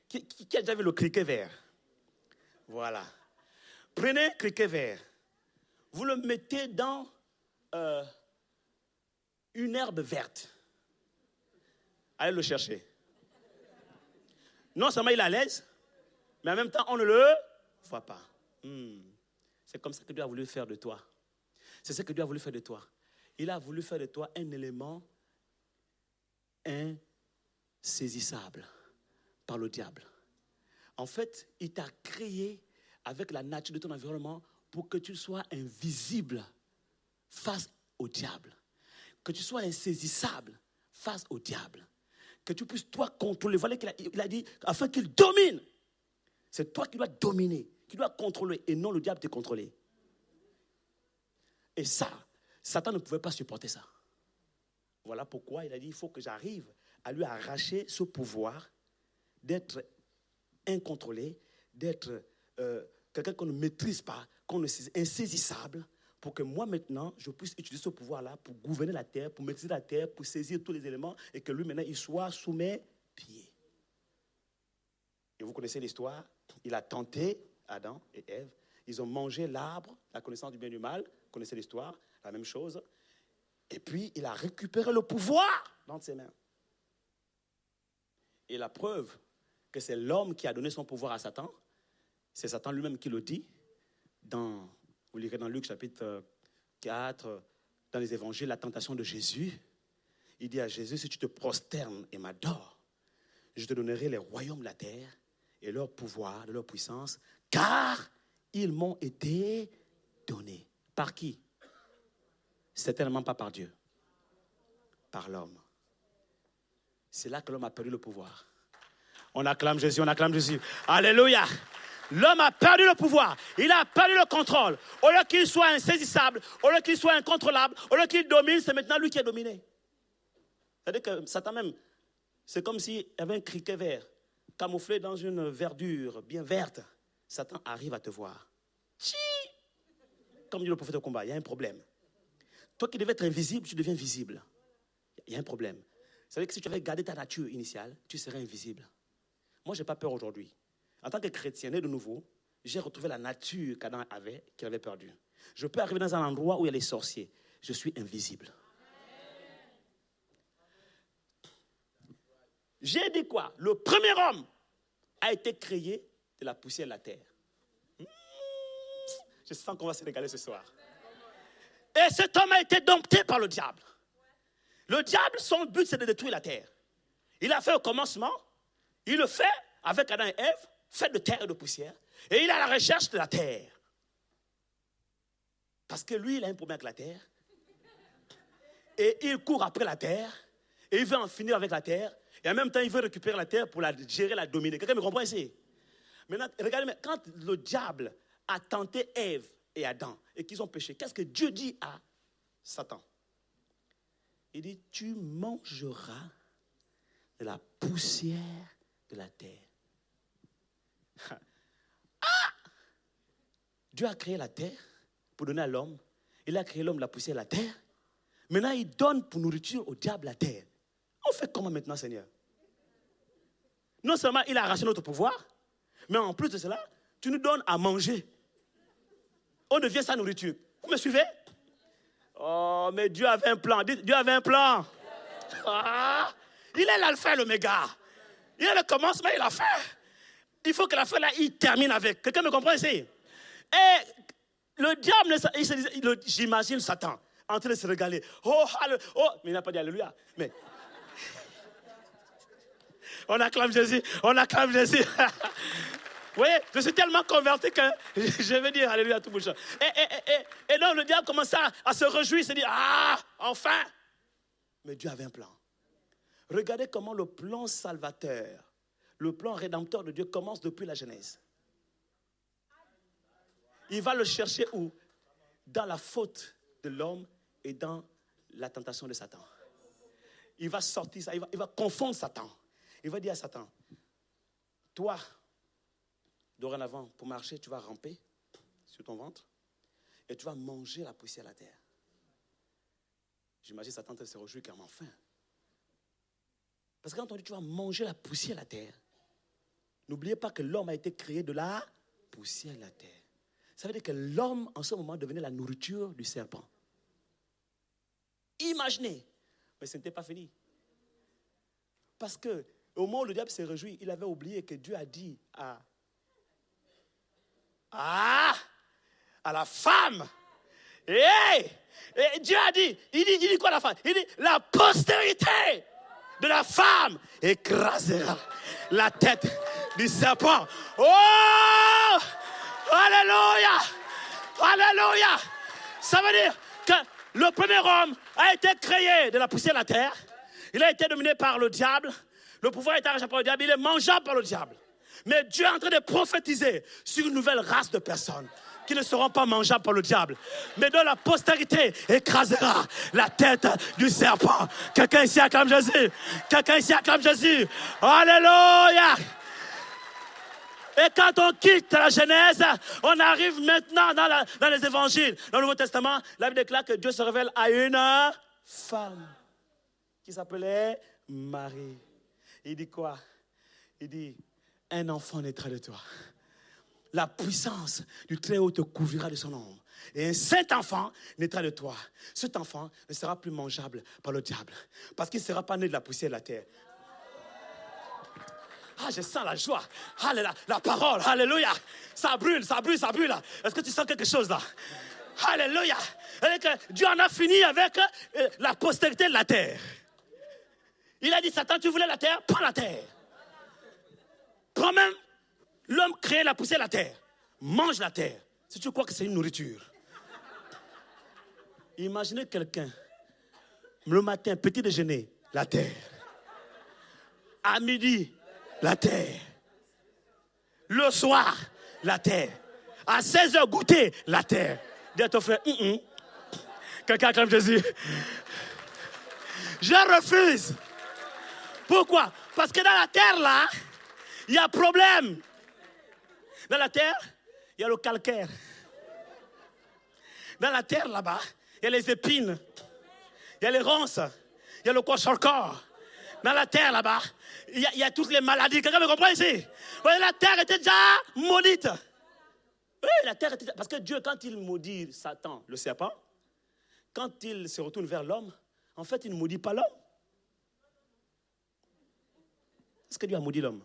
Qui a déjà vu le criquet vert? Voilà. Prenez un criquet vert. Vous le mettez dans une herbe verte. Allez le chercher. Non seulement il est à l'aise, mais en même temps, on ne le voit pas. C'est comme ça que Dieu a voulu faire de toi. C'est ce que Dieu a voulu faire de toi. Il a voulu faire de toi un élément insaisissable par le diable. En fait, il t'a créé avec la nature de ton environnement pour que tu sois invisible face au diable. Que tu sois insaisissable face au diable. Que tu puisses toi contrôler. Voilà qu'il a dit, afin qu'il domine. C'est toi qui dois dominer, qui dois contrôler et non le diable te contrôler. Et ça, Satan ne pouvait pas supporter ça. Voilà pourquoi il a dit, il faut que j'arrive à lui arracher ce pouvoir d'être incontrôlé, d'être quelqu'un qu'on ne maîtrise pas, qu'on ne sait insaisissable, pour que moi maintenant, je puisse utiliser ce pouvoir-là pour gouverner la terre, pour maîtriser la terre, pour saisir tous les éléments et que lui maintenant, il soit sous mes pieds. Et vous connaissez l'histoire, il a tenté Adam et Ève, ils ont mangé l'arbre, la connaissance du bien et du mal, vous connaissez l'histoire, la même chose. Et puis, il a récupéré le pouvoir dans ses mains. Et la preuve que c'est l'homme qui a donné son pouvoir à Satan, c'est Satan lui-même qui le dit. Vous lirez dans Luc chapitre 4, dans les évangiles, la tentation de Jésus. Il dit à Jésus, si tu te prosternes et m'adores, je te donnerai les royaumes de la terre et leur pouvoir, de leur puissance, car ils m'ont été donnés. Par qui? Certainement pas par Dieu, par l'homme. C'est là que l'homme a perdu le pouvoir. On acclame Jésus, on acclame Jésus. Alléluia. L'homme a perdu le pouvoir, il a perdu le contrôle. Au lieu qu'il soit insaisissable, au lieu qu'il soit incontrôlable, au lieu qu'il domine, c'est maintenant lui qui est dominé. C'est-à-dire que Satan même, c'est comme s'il y avait un criquet vert, camouflé dans une verdure bien verte. Satan arrive à te voir. Chi! Comme dit le prophète au combat, il y a un problème. Toi qui devais être invisible, tu deviens visible. Il y a un problème. C'est-à-dire que si tu avais gardé ta nature initiale, tu serais invisible. Moi, je n'ai pas peur aujourd'hui. En tant que chrétien, né de nouveau, j'ai retrouvé la nature qu'Adam avait, qu'il avait perdue. Je peux arriver dans un endroit où il y a les sorciers. Je suis invisible. J'ai dit quoi? Le premier homme a été créé de la poussière de la terre. Je sens qu'on va se régaler ce soir. Et cet homme a été dompté par le diable. Le diable, son but, c'est de détruire la terre. Il a fait au commencement, il le fait avec Adam et Ève, fait de terre et de poussière, et il est à la recherche de la terre. Parce que lui, il a un problème avec la terre, et il court après la terre, et il veut en finir avec la terre, et en même temps, il veut récupérer la terre pour la gérer, la dominer. Quelqu'un me comprend ici? Maintenant, regardez, quand le diable a tenté Ève et Adam, et qu'ils ont péché, qu'est-ce que Dieu dit à Satan? Il dit, tu mangeras de la poussière de la terre. Ah! Dieu a créé la terre pour donner à l'homme. Il a créé l'homme de la poussière de la terre. Maintenant, il donne pour nourriture au diable la terre. On fait comment maintenant, Seigneur? Non seulement il a arraché notre pouvoir, mais en plus de cela, tu nous donnes à manger. On devient sa nourriture. Vous me suivez? Oh, mais Dieu avait un plan. Dites, Dieu avait un plan. Ah, il est l'alpha et l'oméga. Il est le commencement et la fin. Il faut que la fin, là, il termine avec. Quelqu'un me comprend ici? Et le diable, j'imagine Satan en train de se régaler. Oh, mais il n'a pas dit alléluia. Mais on acclame Jésus, on acclame Jésus. Vous voyez, je suis tellement converti que je vais dire alléluia à tout bouche. Et donc le diable commence à se réjouir, se dit, ah, enfin. Mais Dieu avait un plan. Regardez comment le plan salvateur, le plan rédempteur de Dieu commence depuis la Genèse. Il va le chercher où? Dans la faute de l'homme et dans la tentation de Satan. Il va sortir ça, il va confondre Satan. Il va dire à Satan, toi, dorénavant, pour marcher, tu vas ramper sur ton ventre et tu vas manger la poussière de la terre. J'imagine Satan se réjouit car enfin. Parce que quand on dit tu vas manger la poussière de la terre, n'oubliez pas que l'homme a été créé de la poussière de la terre. Ça veut dire que l'homme, en ce moment, devenait la nourriture du serpent. Imaginez, Mais ce n'était pas fini. Parce que au moment où le diable s'est réjoui, il avait oublié que Dieu a dit à la femme. Et Dieu a dit, il dit quoi à la femme? Il dit, la postérité de la femme écrasera la tête du serpent. Oh! Alléluia! Alléluia! Ça veut dire que le premier homme a été créé de la poussière de la terre. Il a été dominé par le diable. Le pouvoir est arraché par le diable. Il est mangeable par le diable. Mais Dieu est en train de prophétiser sur une nouvelle race de personnes qui ne seront pas mangeables par le diable, mais dont la postérité écrasera la tête du serpent. Quelqu'un ici acclame Jésus. Quelqu'un ici acclame Jésus. Alléluia. Et quand on quitte la Genèse, on arrive maintenant dans les évangiles. Dans le Nouveau Testament, la Bible déclare que Dieu se révèle à une femme qui s'appelait Marie. Il dit quoi? Il dit, un enfant naîtra de toi. La puissance du Très-Haut te couvrira de son ombre. Et un saint enfant naîtra de toi. Cet enfant ne sera plus mangeable par le diable. Parce qu'il ne sera pas né de la poussière de la terre. Ah, je sens la joie. Alléluia. La parole, alléluia. Ça brûle, ça brûle, ça brûle. Est-ce que tu sens quelque chose là? Alléluia. Dieu en a fini avec la postérité de la terre. Il a dit, Satan, tu voulais la terre? Prends la terre. Prends même l'homme créé la poussière de la terre. Mange la terre. Si tu crois que c'est une nourriture. Imaginez quelqu'un, le matin, petit déjeuner, la terre. À midi, la terre. Le soir, la terre. À 16h, goûter, la terre. Dis à ton frère, quelqu'un acclame Jésus. Je refuse. Pourquoi? Parce que dans la terre, là, il y a problème. Dans la terre, il y a le calcaire. Dans la terre, là-bas, il y a les épines. Il y a les ronces. Il y a le corps. Dans la terre, là-bas, il y a toutes les maladies. Quelqu'un me comprend ici? Oui, la terre était déjà maudite. Oui, la terre était... Parce que Dieu, quand il maudit Satan, le serpent, quand il se retourne vers l'homme, en fait, il ne maudit pas l'homme. Est-ce que Dieu a maudit l'homme?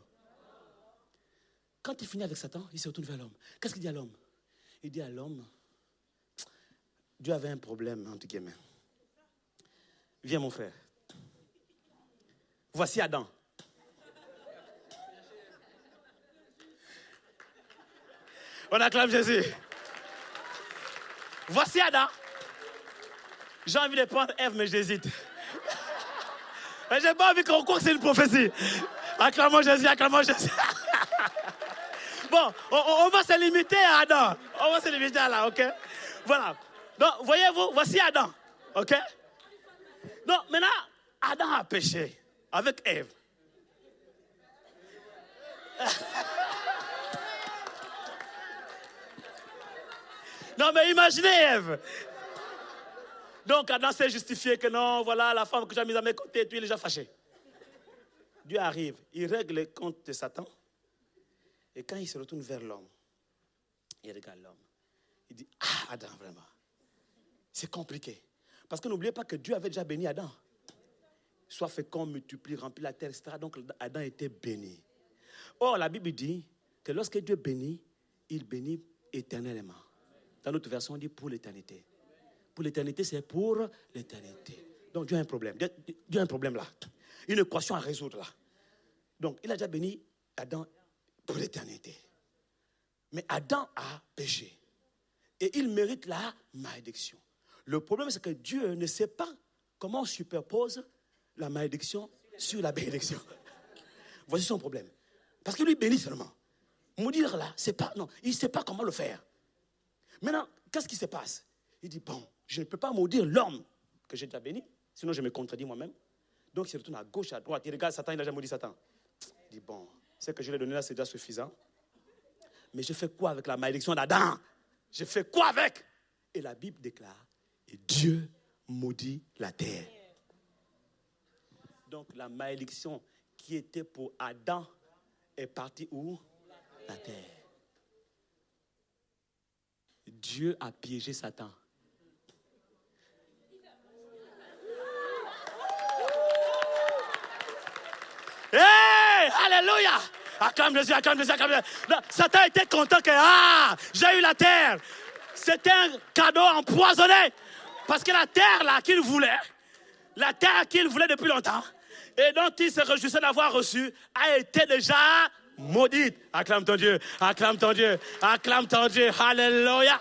Quand il finit avec Satan, il se retourne vers l'homme. Qu'est-ce qu'il dit à l'homme? Il dit à l'homme, Dieu avait un problème, entre guillemets. Viens, mon frère. Voici Adam. On acclame Jésus. Voici Adam. J'ai envie de prendre Ève, mais j'hésite. J'ai pas envie qu'on croie que c'est une prophétie. Acclamons Jésus, acclamons Jésus. Bon, on va se limiter à Adam. On va se limiter à là, ok? Voilà. Donc, voyez-vous, voici Adam, ok? Donc, maintenant, Adam a péché avec Ève. Non, mais imaginez Ève. Donc, Adam s'est justifié que non, voilà, la femme que j'ai mise à mes côtés, et puis il est déjà fâché. Dieu arrive, il règle les comptes de Satan. Et quand il se retourne vers l'homme, il regarde l'homme. Il dit, Adam, vraiment, c'est compliqué. Parce que n'oubliez pas que Dieu avait déjà béni Adam. Sois fécond, multiplie, remplis la terre, etc. Donc Adam était béni. Or, la Bible dit que lorsque Dieu bénit, il bénit éternellement. Dans notre version, on dit pour l'éternité. Pour l'éternité, c'est pour l'éternité. Donc Dieu a un problème. Dieu a un problème là. Une équation à résoudre là. Donc il a déjà béni Adam pour l'éternité. Mais Adam a péché. Et il mérite la malédiction. Le problème, c'est que Dieu ne sait pas comment on superpose la malédiction sur la bénédiction. Voici son problème. Parce qu'il lui bénit seulement. Maudire là, c'est pas... Non, il ne sait pas comment le faire. Maintenant, qu'est-ce qui se passe? Il dit, bon, je ne peux pas maudire l'homme que j'ai déjà béni, sinon je me contredis moi-même. Donc il se retourne à gauche, à droite. Il regarde Satan, il a déjà maudit Satan. Il dit, bon, ce que je lui ai donné là, c'est déjà suffisant. Mais je fais quoi avec la malédiction d'Adam? Je fais quoi avec? Et la Bible déclare, et Dieu maudit la terre. Donc la malédiction qui était pour Adam est partie où? La terre. Dieu a piégé Satan. Alléluia. Acclame Jésus, acclame Jésus, acclame Jésus. Non, Satan était content que, j'ai eu la terre. C'était un cadeau empoisonné. Parce que la terre là qu'il voulait, depuis longtemps, et dont il se réjouissait d'avoir reçu, a été déjà maudite. Acclame ton Dieu, acclame ton Dieu, acclame ton Dieu. Alléluia.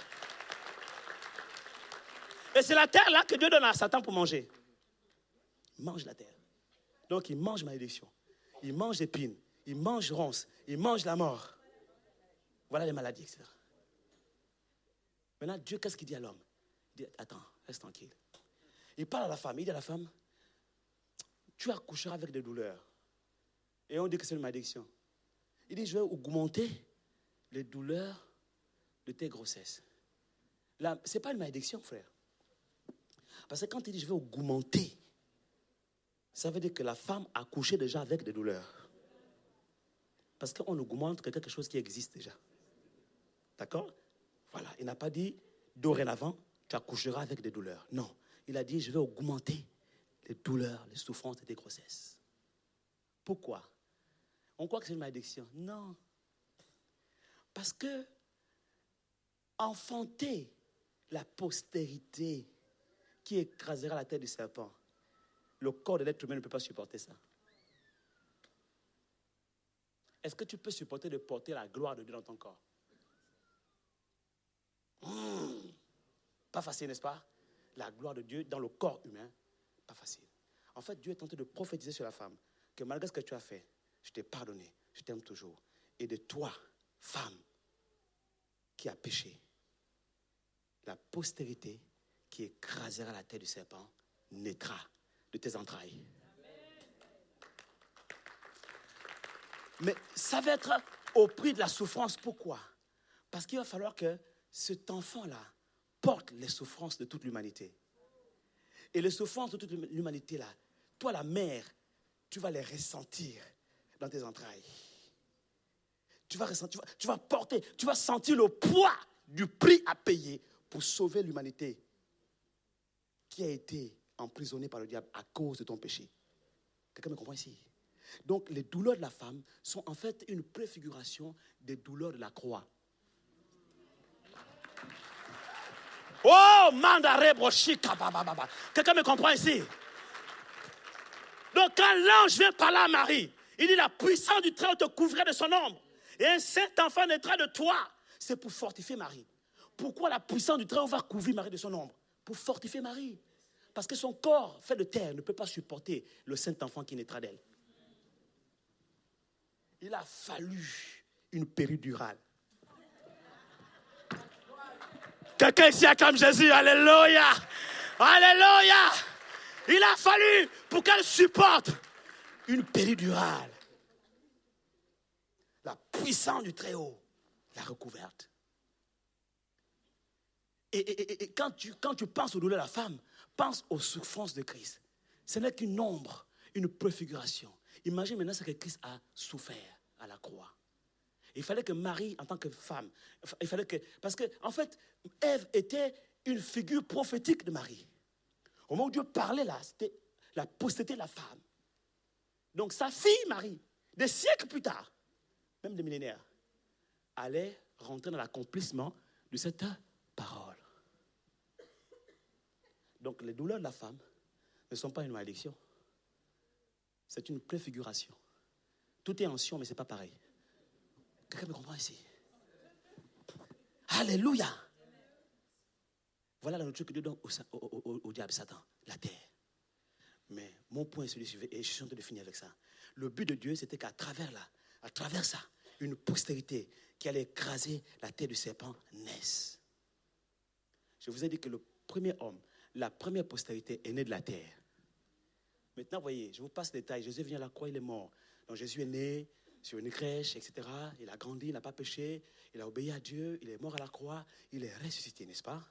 Et c'est la terre là que Dieu donne à Satan pour manger. Il mange la terre. Donc il mange malédiction. Il mange épines. Il mange ronces. Il mange la mort. Voilà les maladies, etc. Maintenant, Dieu, qu'est-ce qu'il dit à l'homme? Il dit, attends, reste tranquille. Il parle à la femme. Il dit à la femme, tu accoucheras avec des douleurs. Et on dit que c'est une malédiction. Il dit, je vais augmenter les douleurs de tes grossesses. Là, ce n'est pas une malédiction, frère. Parce que quand il dit, je vais augmenter, ça veut dire que la femme a accouché déjà avec des douleurs. Parce qu'on augmente quelque chose qui existe déjà. D'accord? Voilà, il n'a pas dit, dorénavant, tu accoucheras avec des douleurs. Non, il a dit, je vais augmenter les douleurs, les souffrances de tes grossesses. Pourquoi? On croit que c'est une malédiction. Non. Parce que enfanter la postérité qui écrasera la tête du serpent, le corps de l'être humain ne peut pas supporter ça. Est-ce que tu peux supporter de porter la gloire de Dieu dans ton corps? Pas facile, n'est-ce pas? La gloire de Dieu dans le corps humain, pas facile. En fait, Dieu est tenté de prophétiser sur la femme que malgré ce que tu as fait, je t'ai pardonné, je t'aime toujours. Et de toi, femme, qui a péché, la postérité qui écrasera la tête du serpent naîtra de tes entrailles. Mais ça va être au prix de la souffrance. Pourquoi? Parce qu'il va falloir que cet enfant-là porte les souffrances de toute l'humanité. Et les souffrances de toute l'humanité-là, toi la mère, tu vas les ressentir dans tes entrailles. Tu vas ressentir, tu vas porter, tu vas sentir le poids du prix à payer pour sauver l'humanité qui a été emprisonnée par le diable à cause de ton péché. Quelqu'un me comprend ici? Donc les douleurs de la femme sont en fait une préfiguration des douleurs de la croix. Oh, mandare brochika bababa. Quelqu'un me comprend ici? Donc quand l'ange vient parler à Marie, il dit la puissance du Très-Haut te couvrira de son ombre. Et un saint enfant naîtra de toi. C'est pour fortifier Marie. Pourquoi la puissance du Très-Haut va couvrir Marie de son ombre? Pour fortifier Marie. Parce que son corps fait de terre ne peut pas supporter le saint enfant qui naîtra d'elle. Il a fallu une péridurale. Quelqu'un ici acclame Jésus, alléluia, alléluia. Il a fallu pour qu'elle supporte une péridurale. La puissance du Très-Haut l'a recouverte. Et quand tu penses aux douleurs de la femme, pense aux souffrances de Christ. Ce n'est qu'une ombre, une préfiguration. Imagine maintenant ce que Christ a souffert à la croix. Il fallait que Marie, en tant que femme, parce que en fait, Ève était une figure prophétique de Marie. Au moment où Dieu parlait là, c'était la postérité de la femme. Donc sa fille Marie, des siècles plus tard, même des millénaires, allait rentrer dans l'accomplissement de cette parole. Donc les douleurs de la femme ne sont pas une malédiction. C'est une préfiguration. Tout est ancien, mais ce n'est pas pareil. Quelqu'un me comprend ici? Alléluia! Voilà la nourriture que Dieu donne au diable, Satan, la terre. Mais mon point est celui-ci, et je suis en train de finir avec ça. Le but de Dieu, c'était qu'à travers ça, une postérité qui allait écraser la tête du serpent naisse. Je vous ai dit que le premier homme, la première postérité est née de la terre. Maintenant, voyez, je vous passe les détails. Jésus vient à la croix, il est mort. Donc Jésus est né sur une crèche, etc. Il a grandi, il n'a pas péché, il a obéi à Dieu, il est mort à la croix, il est ressuscité, n'est-ce pas?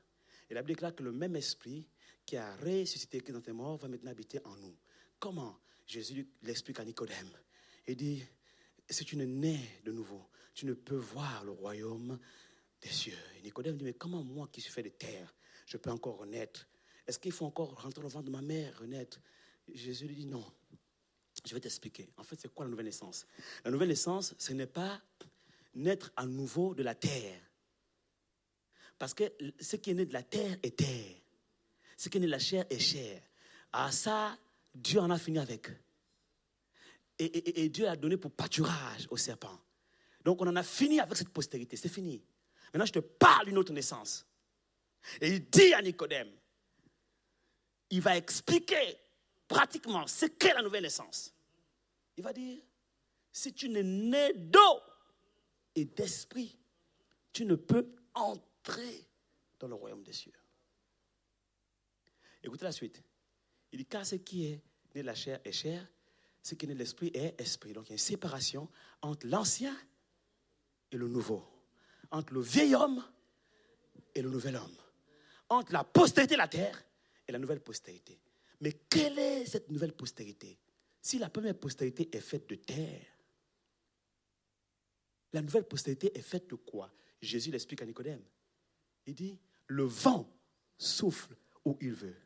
Et la Bible déclare que le même esprit qui a ressuscité Christ dans tes morts va maintenant habiter en nous. Comment? Jésus l'explique à Nicodème. Il dit, si tu ne nais de nouveau, tu ne peux voir le royaume des cieux. Et Nicodème dit, mais comment moi qui suis fait de terre, je peux encore renaître? Est-ce qu'il faut encore rentrer dans le ventre de ma mère, renaître? Jésus lui dit non. Je vais t'expliquer. En fait, c'est quoi la nouvelle naissance? La nouvelle naissance, ce n'est pas naître à nouveau de la terre. Parce que ce qui est né de la terre est terre. Ce qui est né de la chair est chair. Ah ça, Dieu en a fini avec. Et Dieu a donné pour pâturage au serpent. Donc on en a fini avec cette postérité, c'est fini. Maintenant je te parle d'une autre naissance. Et il dit à Nicodème, il va expliquer pratiquement ce qu'est la nouvelle naissance. Il va dire, si tu n'es né d'eau et d'esprit, tu ne peux entrer dans le royaume des cieux. Écoutez la suite. Il dit, car ce qui est né de la chair est chair, ce qui est né de l'esprit est esprit. Donc il y a une séparation entre l'ancien et le nouveau. Entre le vieil homme et le nouvel homme. Entre la postérité de la terre et la nouvelle postérité. Mais quelle est cette nouvelle postérité? Si la première postérité est faite de terre, la nouvelle postérité est faite de quoi? Jésus l'explique à Nicodème. Il dit, le vent souffle où il veut.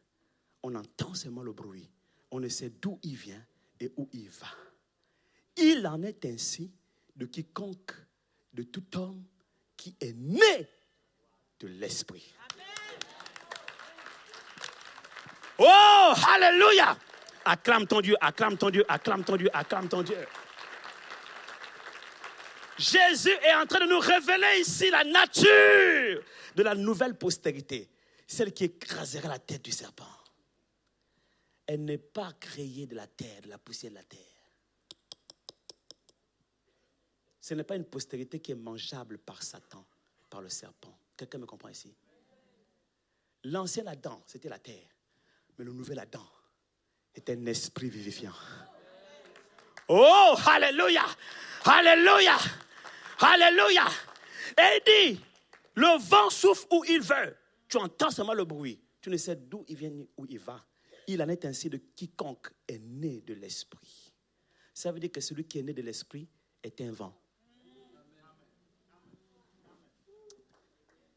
On entend seulement le bruit. On ne sait d'où il vient et où il va. Il en est ainsi de quiconque, de tout homme qui est né de l'esprit. Oh, alléluia! Acclame ton Dieu, acclame ton Dieu, acclame ton Dieu, acclame ton Dieu. Jésus est en train de nous révéler ici la nature de la nouvelle postérité. Celle qui écrasera la tête du serpent. Elle n'est pas créée de la terre, de la poussière de la terre. Ce n'est pas une postérité qui est mangeable par Satan, par le serpent. Quelqu'un me comprend ici? L'ancien Adam, c'était la terre. Mais le nouvel Adam est un esprit vivifiant. Oh, alléluia! Alléluia! Alléluia! Et il dit, le vent souffle où il veut. Tu entends seulement le bruit. Tu ne sais d'où il vient ni où il va. Il en est ainsi de quiconque est né de l'esprit. Ça veut dire que celui qui est né de l'esprit est un vent.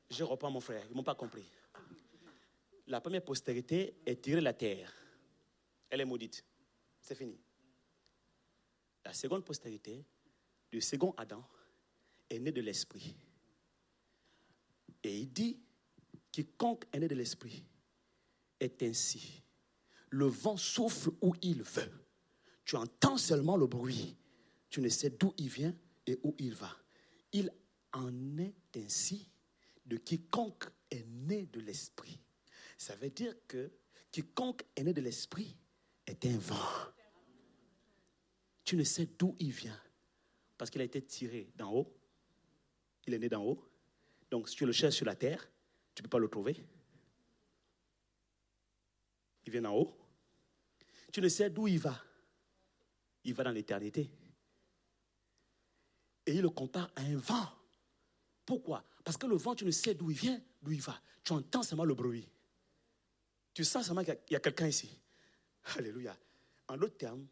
Je reprends mon frère, ils ne m'ont pas compris. La première postérité est tirée de la terre. Elle est maudite. C'est fini. La seconde postérité, le second Adam, est né de l'esprit. Et il dit, quiconque est né de l'esprit est ainsi. Le vent souffle où il veut. Tu entends seulement le bruit. Tu ne sais d'où il vient et où il va. Il en est ainsi de quiconque est né de l'esprit. Ça veut dire que quiconque est né de l'esprit est un vent. Tu ne sais d'où il vient. Parce qu'il a été tiré d'en haut. Il est né d'en haut. Donc si tu le cherches sur la terre, tu ne peux pas le trouver. Il vient d'en haut. Tu ne sais d'où il va. Il va dans l'éternité. Et il le compare à un vent. Pourquoi? Parce que le vent, tu ne sais d'où il vient, d'où il va. Tu entends seulement le bruit. Tu sens seulement qu'il y a quelqu'un ici. Alléluia. En d'autres termes,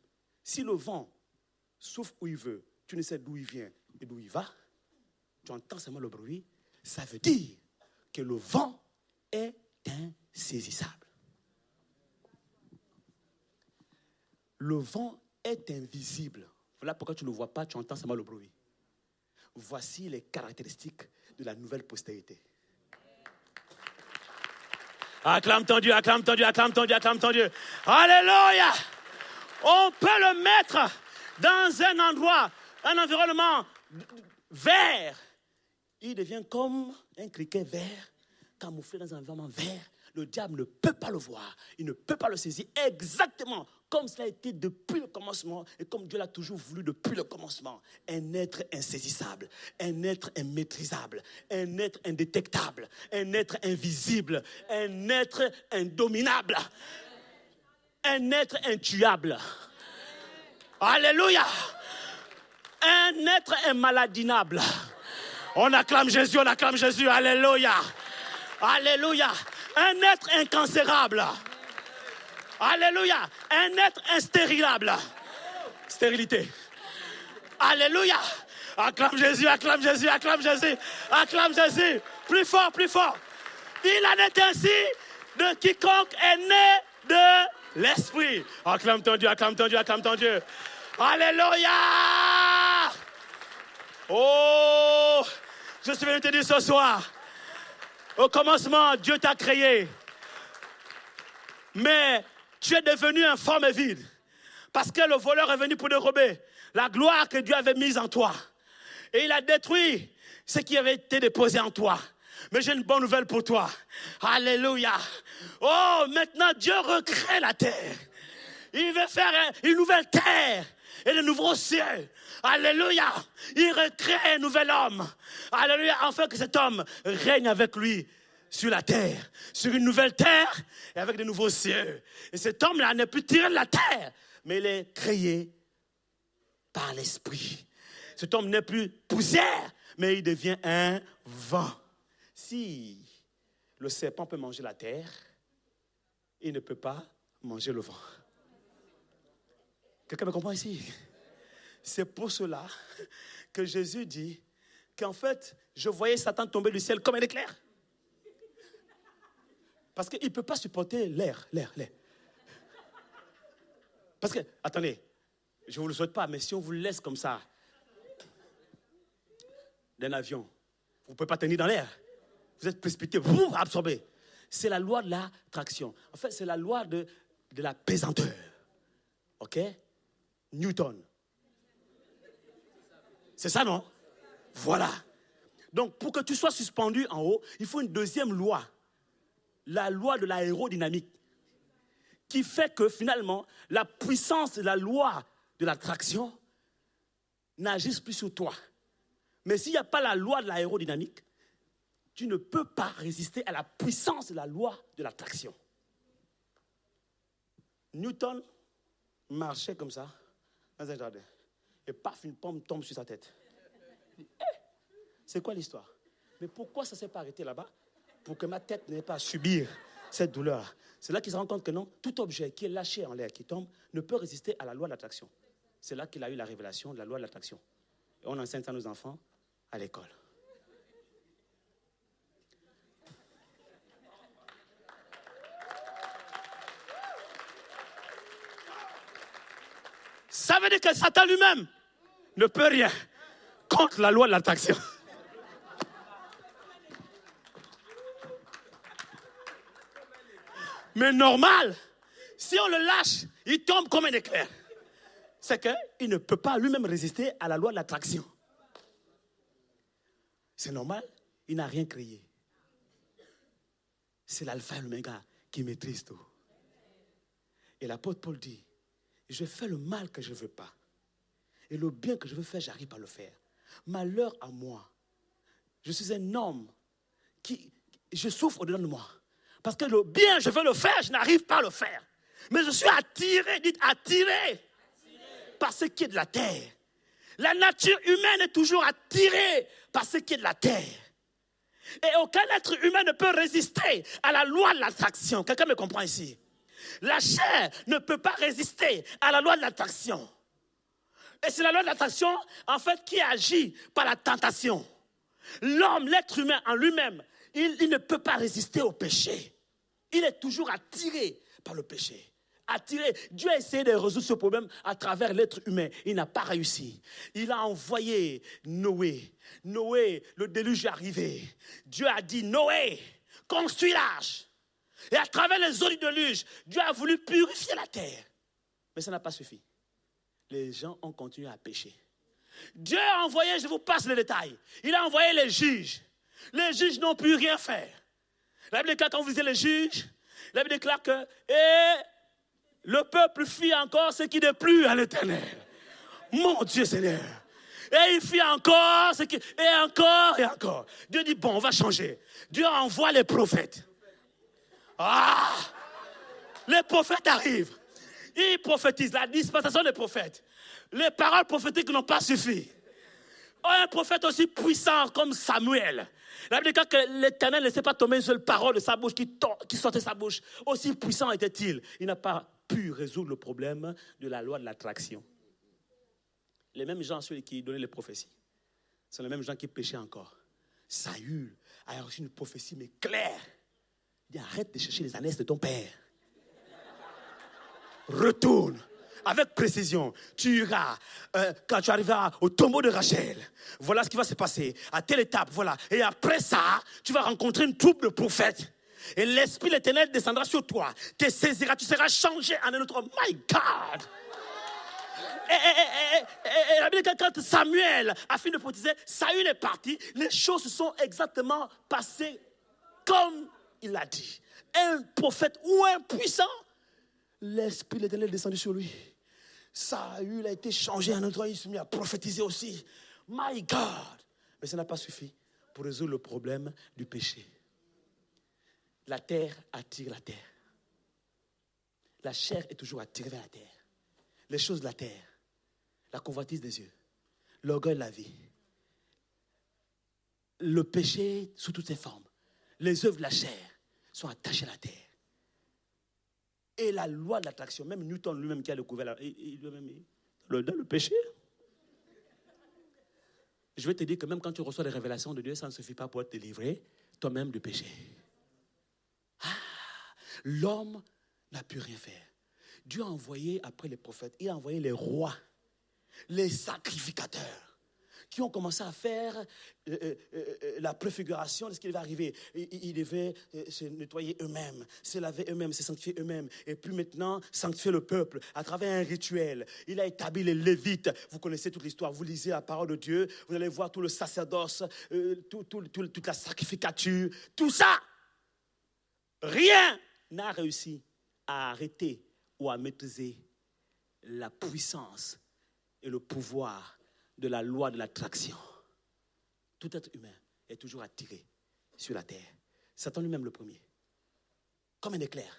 si le vent souffle où il veut, tu ne sais d'où il vient et d'où il va, tu entends seulement le bruit, ça veut dire que le vent est insaisissable. Le vent est invisible. Voilà pourquoi tu ne le vois pas, tu entends seulement le bruit. Voici les caractéristiques de la nouvelle postérité. Acclame ton Dieu, acclame ton Dieu, acclame ton Dieu, acclame ton Dieu. Alléluia! On peut le mettre dans un endroit, un environnement vert. Il devient comme un criquet vert, camouflé dans un environnement vert. Le diable ne peut pas le voir, il ne peut pas le saisir exactement comme cela a été depuis le commencement et comme Dieu l'a toujours voulu depuis le commencement. Un être insaisissable, un être immaîtrisable, un être indétectable, un être invisible, un être indominable, un être intuable. Alléluia! Un être immaladinable. On acclame Jésus, alléluia! Alléluia! Un être incancérable. Alléluia. Un être instérilable. Stérilité. Alléluia. Acclame Jésus, acclame Jésus, acclame Jésus, acclame Jésus. Plus fort, plus fort. Il en est ainsi de quiconque est né de L'esprit. Acclame ton Dieu, acclame ton Dieu, acclame ton Dieu. Alléluia. Oh, je suis venu te dire ce soir, au commencement, Dieu t'a créé. Mais tu es devenu informe et vide. Parce que le voleur est venu pour dérober la gloire que Dieu avait mise en toi. Et il a détruit ce qui avait été déposé en toi. Mais j'ai une bonne nouvelle pour toi. Alléluia. Oh, maintenant Dieu recrée la terre. Il veut faire une nouvelle terre et de nouveaux cieux. Alléluia. Il recrée un nouvel homme. Alléluia. Afin que cet homme règne avec lui sur la terre. Sur une nouvelle terre et avec de nouveaux cieux. Et cet homme-là n'est plus tiré de la terre, mais il est créé par l'esprit. Cet homme n'est plus poussière, mais il devient un vent. Si le serpent peut manger la terre, il ne peut pas manger le vent. Quelqu'un me comprend ici? C'est pour cela que Jésus dit qu'en fait, je voyais Satan tomber du ciel comme un éclair. Parce qu'il ne peut pas supporter l'air. Parce que, attendez, je ne vous le souhaite pas, mais si on vous laisse comme ça, d'un avion, vous ne pouvez pas tenir dans l'air. Vous êtes précipité, vous absorbé. C'est la loi de l'attraction. En fait, c'est la loi de la pesanteur. OK? Newton. C'est ça, non? Voilà. Donc, pour que tu sois suspendu en haut, il faut une deuxième loi. La loi de l'aérodynamique. Qui fait que, finalement, la puissance de la loi de l'attraction n'agisse plus sur toi. Mais s'il n'y a pas la loi de l'aérodynamique, tu ne peux pas résister à la puissance de la loi de l'attraction. Newton marchait comme ça, dans un jardin. Et paf, une pomme tombe sur sa tête. C'est quoi l'histoire? Mais pourquoi ça ne s'est pas arrêté là-bas? Pour que ma tête n'ait pas à subir cette douleur. C'est là qu'il se rend compte que non, tout objet qui est lâché en l'air, qui tombe, ne peut résister à la loi de l'attraction. C'est là qu'il a eu la révélation de la loi de l'attraction. Et on enseigne ça à nos enfants à l'école. Ça veut dire que Satan lui-même ne peut rien contre la loi de l'attraction. Mais normal, si on le lâche, il tombe comme un éclair. C'est qu'il ne peut pas lui-même résister à la loi de l'attraction. C'est normal, il n'a rien créé. C'est l'alpha et l'oméga qui maîtrise tout. Et l'apôtre Paul dit, je fais le mal que je ne veux pas. Et le bien que je veux faire, j'arrive pas à le faire. Malheur à moi. Je suis un homme je souffre au-dedans de moi. Parce que le bien, je veux le faire, je n'arrive pas à le faire. Mais je suis attiré, dites attiré, par ce qui est de la terre. La nature humaine est toujours attirée par ce qui est de la terre. Et aucun être humain ne peut résister à la loi de l'attraction. Quelqu'un me comprend ici? La chair ne peut pas résister à la loi de l'attraction. Et c'est la loi de l'attraction, en fait, qui agit par la tentation. L'homme, l'être humain en lui-même, il ne peut pas résister au péché. Il est toujours attiré par le péché. Attiré. Dieu a essayé de résoudre ce problème à travers l'être humain. Il n'a pas réussi. Il a envoyé Noé. Noé, le déluge est arrivé. Dieu a dit, Noé, construis l'arche. Et à travers les eaux du déluge, Dieu a voulu purifier la terre. Mais ça n'a pas suffi. Les gens ont continué à pécher. Dieu a envoyé, je vous passe les détails, il a envoyé les juges. Les juges n'ont pu rien faire. La Bible déclare, quand vous lisez les juges, la Bible déclare que le peuple fit encore ce qui n'est plus à l'Éternel. Mon Dieu Seigneur. Et il fit encore ce qui... Et encore et encore. Dieu dit, bon, on va changer. Dieu envoie les prophètes. Ah! Les prophètes arrivent. Ils prophétisent, la dispensation des prophètes. Les paroles prophétiques n'ont pas suffi. Un prophète aussi puissant comme Samuel. La Bible dit que l'Éternel ne laissait pas tomber une seule parole de sa bouche qui sortait de sa bouche. Aussi puissant était-il. Il n'a pas pu résoudre le problème de la loi de l'attraction. Les mêmes gens, ceux qui donnaient les prophéties, sont les mêmes gens qui péchaient encore. Saül a reçu une prophétie, mais claire. Il dit, arrête de chercher les annexes de ton père. retourne avec précision. Tu iras, quand tu arriveras au tombeau de Rachel, voilà ce qui va se passer, à telle étape, voilà. Et après ça, tu vas rencontrer une troupe de prophètes. Et l'Esprit de l'Éternel descendra sur toi, te saisira, tu seras changé en un autre homme. My God! Et la Bible dit que quand Samuel a fini de prophétiser, Saül est parti, les choses se sont exactement passées comme il l'a dit. Un prophète ou un puissant, l'Esprit de l'Éternel est descendu sur lui. Saül a été changé en un autre homme, il s'est mis à prophétiser aussi. My God! Mais ça n'a pas suffi pour résoudre le problème du péché. La terre attire la terre. La chair est toujours attirée vers la terre. Les choses de la terre, la convoitise des yeux, l'orgueil de la vie, le péché sous toutes ses formes, les œuvres de la chair sont attachées à la terre. Et la loi de l'attraction, même Newton lui-même qui a découvert le péché. Je vais te dire que même quand tu reçois les révélations de Dieu, ça ne suffit pas pour te délivrer toi-même du péché. L'homme n'a pu rien faire. Dieu a envoyé après les prophètes, il a envoyé les rois, les sacrificateurs, qui ont commencé à faire la préfiguration de ce qui devait arriver. Ils devaient se nettoyer eux-mêmes, se laver eux-mêmes, se sanctifier eux-mêmes. Et puis maintenant, sanctifier le peuple à travers un rituel. Il a établi les Lévites. Vous connaissez toute l'histoire. Vous lisez la parole de Dieu. Vous allez voir tout le sacerdoce, toute la sacrificature. Tout ça, rien n'a réussi à arrêter ou à maîtriser la puissance et le pouvoir de la loi de l'attraction. Tout être humain est toujours attiré sur la terre. Satan lui-même le premier. Comme un éclair.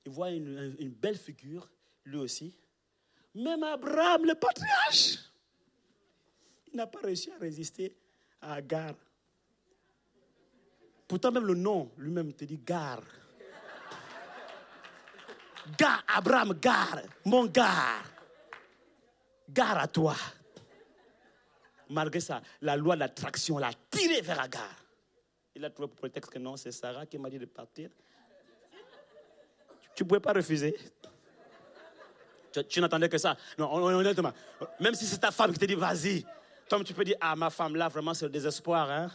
Il voit une belle figure, lui aussi. Même Abraham, le patriarche, il n'a pas réussi à résister à Agar. Pourtant, même le nom lui-même te dit Gar. Gar, Abraham, Gar, mon Gar. Gar à toi. Malgré ça, la loi de l'attraction l'a tiré vers Agar. Il a trouvé pour prétexte que non, c'est Sarah qui m'a dit de partir. Tu ne pouvais pas refuser. Tu n'attendais que ça. Non, honnêtement. Même si c'est ta femme qui te dit vas-y. Toi, tu peux dire, ah, ma femme, là, vraiment, c'est le désespoir. Hein?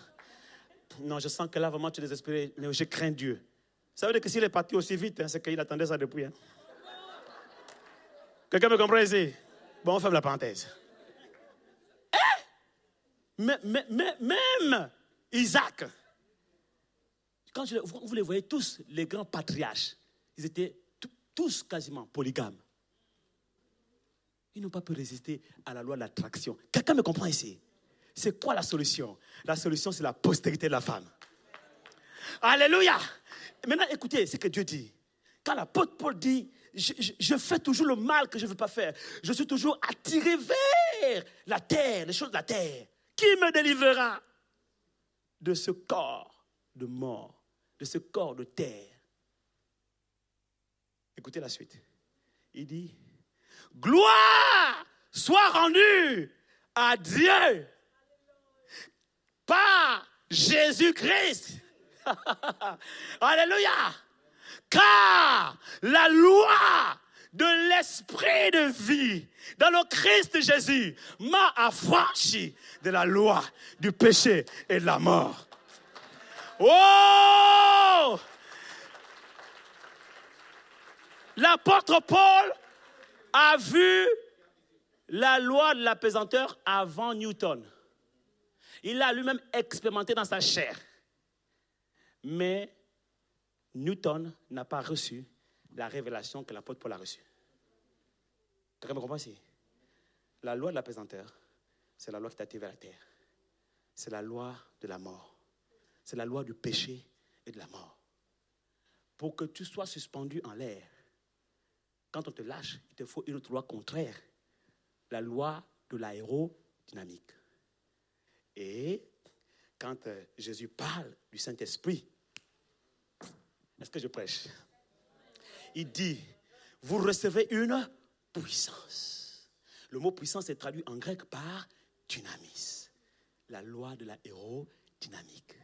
Non, je sens que là, vraiment, tu es désespéré. Mais je crains Dieu. Ça veut dire que s'il est parti aussi vite, hein, c'est qu'il attendait ça depuis. Hein? Quelqu'un me comprend ici? Bon, on ferme la parenthèse. Même Isaac, quand vous les voyez tous, les grands patriarches, ils étaient tous quasiment polygames. Ils n'ont pas pu résister à la loi de l'attraction. Quelqu'un me comprend ici? C'est quoi la solution? La solution, c'est la postérité de la femme. Alléluia! Maintenant, écoutez ce que Dieu dit. Quand l'apôtre Paul dit, je fais toujours le mal que je ne veux pas faire. Je suis toujours attiré vers la terre, les choses de la terre. Qui me délivrera de ce corps de mort, de ce corps de terre? Écoutez la suite. Il dit, gloire soit rendue à Dieu par Jésus-Christ. Alléluia. Car la loi de l'esprit de vie dans le Christ Jésus m'a affranchi de la loi du péché et de la mort. Oh! L'apôtre Paul a vu la loi de l'apesanteur avant Newton. Il l'a lui-même expérimenté dans sa chair. Mais Newton n'a pas reçu la révélation que l'apôtre Paul a reçue. Quelqu'un me comprend ici? La loi de l'apesanteur, c'est la loi qui t'attire vers la terre. C'est la loi de la mort. C'est la loi du péché et de la mort. Pour que tu sois suspendu en l'air, quand on te lâche, il te faut une autre loi contraire. La loi de l'aérodynamique. Et quand Jésus parle du Saint-Esprit, est-ce que je prêche? Il dit, vous recevez une puissance. Le mot puissance est traduit en grec par dynamis. La loi de l'aérodynamique.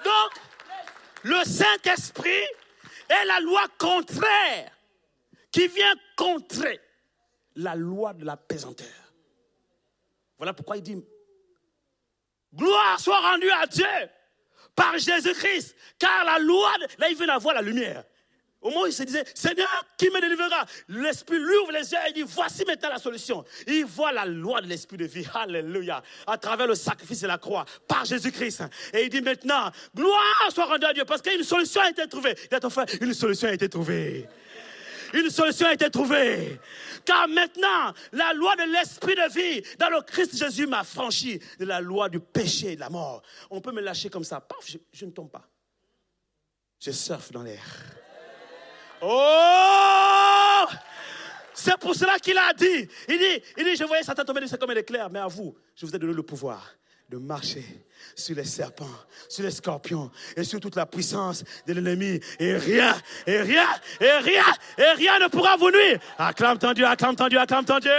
Donc, Le Saint-Esprit est la loi contraire qui vient contrer la loi de la pesanteur. Voilà pourquoi il dit, gloire soit rendue à Dieu par Jésus-Christ, car la loi, là il vient d'avoir la lumière. Au moment où il se disait, Seigneur, qui me délivrera? L'Esprit lui ouvre les yeux et il dit, voici maintenant la solution. Il voit la loi de l'Esprit de vie, alléluia, à travers le sacrifice de la croix, par Jésus-Christ. Et il dit maintenant, gloire soit rendue à Dieu, parce qu'une solution a été trouvée. Il dit à ton frère, une solution a été trouvée. Une solution a été trouvée. Car maintenant, la loi de l'Esprit de vie dans le Christ Jésus m'a franchi de la loi du péché et de la mort. On peut me lâcher comme ça. Paf, je ne tombe pas. Je surfe dans l'air. Oh! C'est pour cela qu'il a dit. Il dit, je voyais Satan tomber comme un éclair, mais à vous, je vous ai donné le pouvoir de marcher sur les serpents, sur les scorpions et sur toute la puissance de l'ennemi. Et rien ne pourra vous nuire. Acclame ton Dieu, acclame ton Dieu, acclame ton Dieu.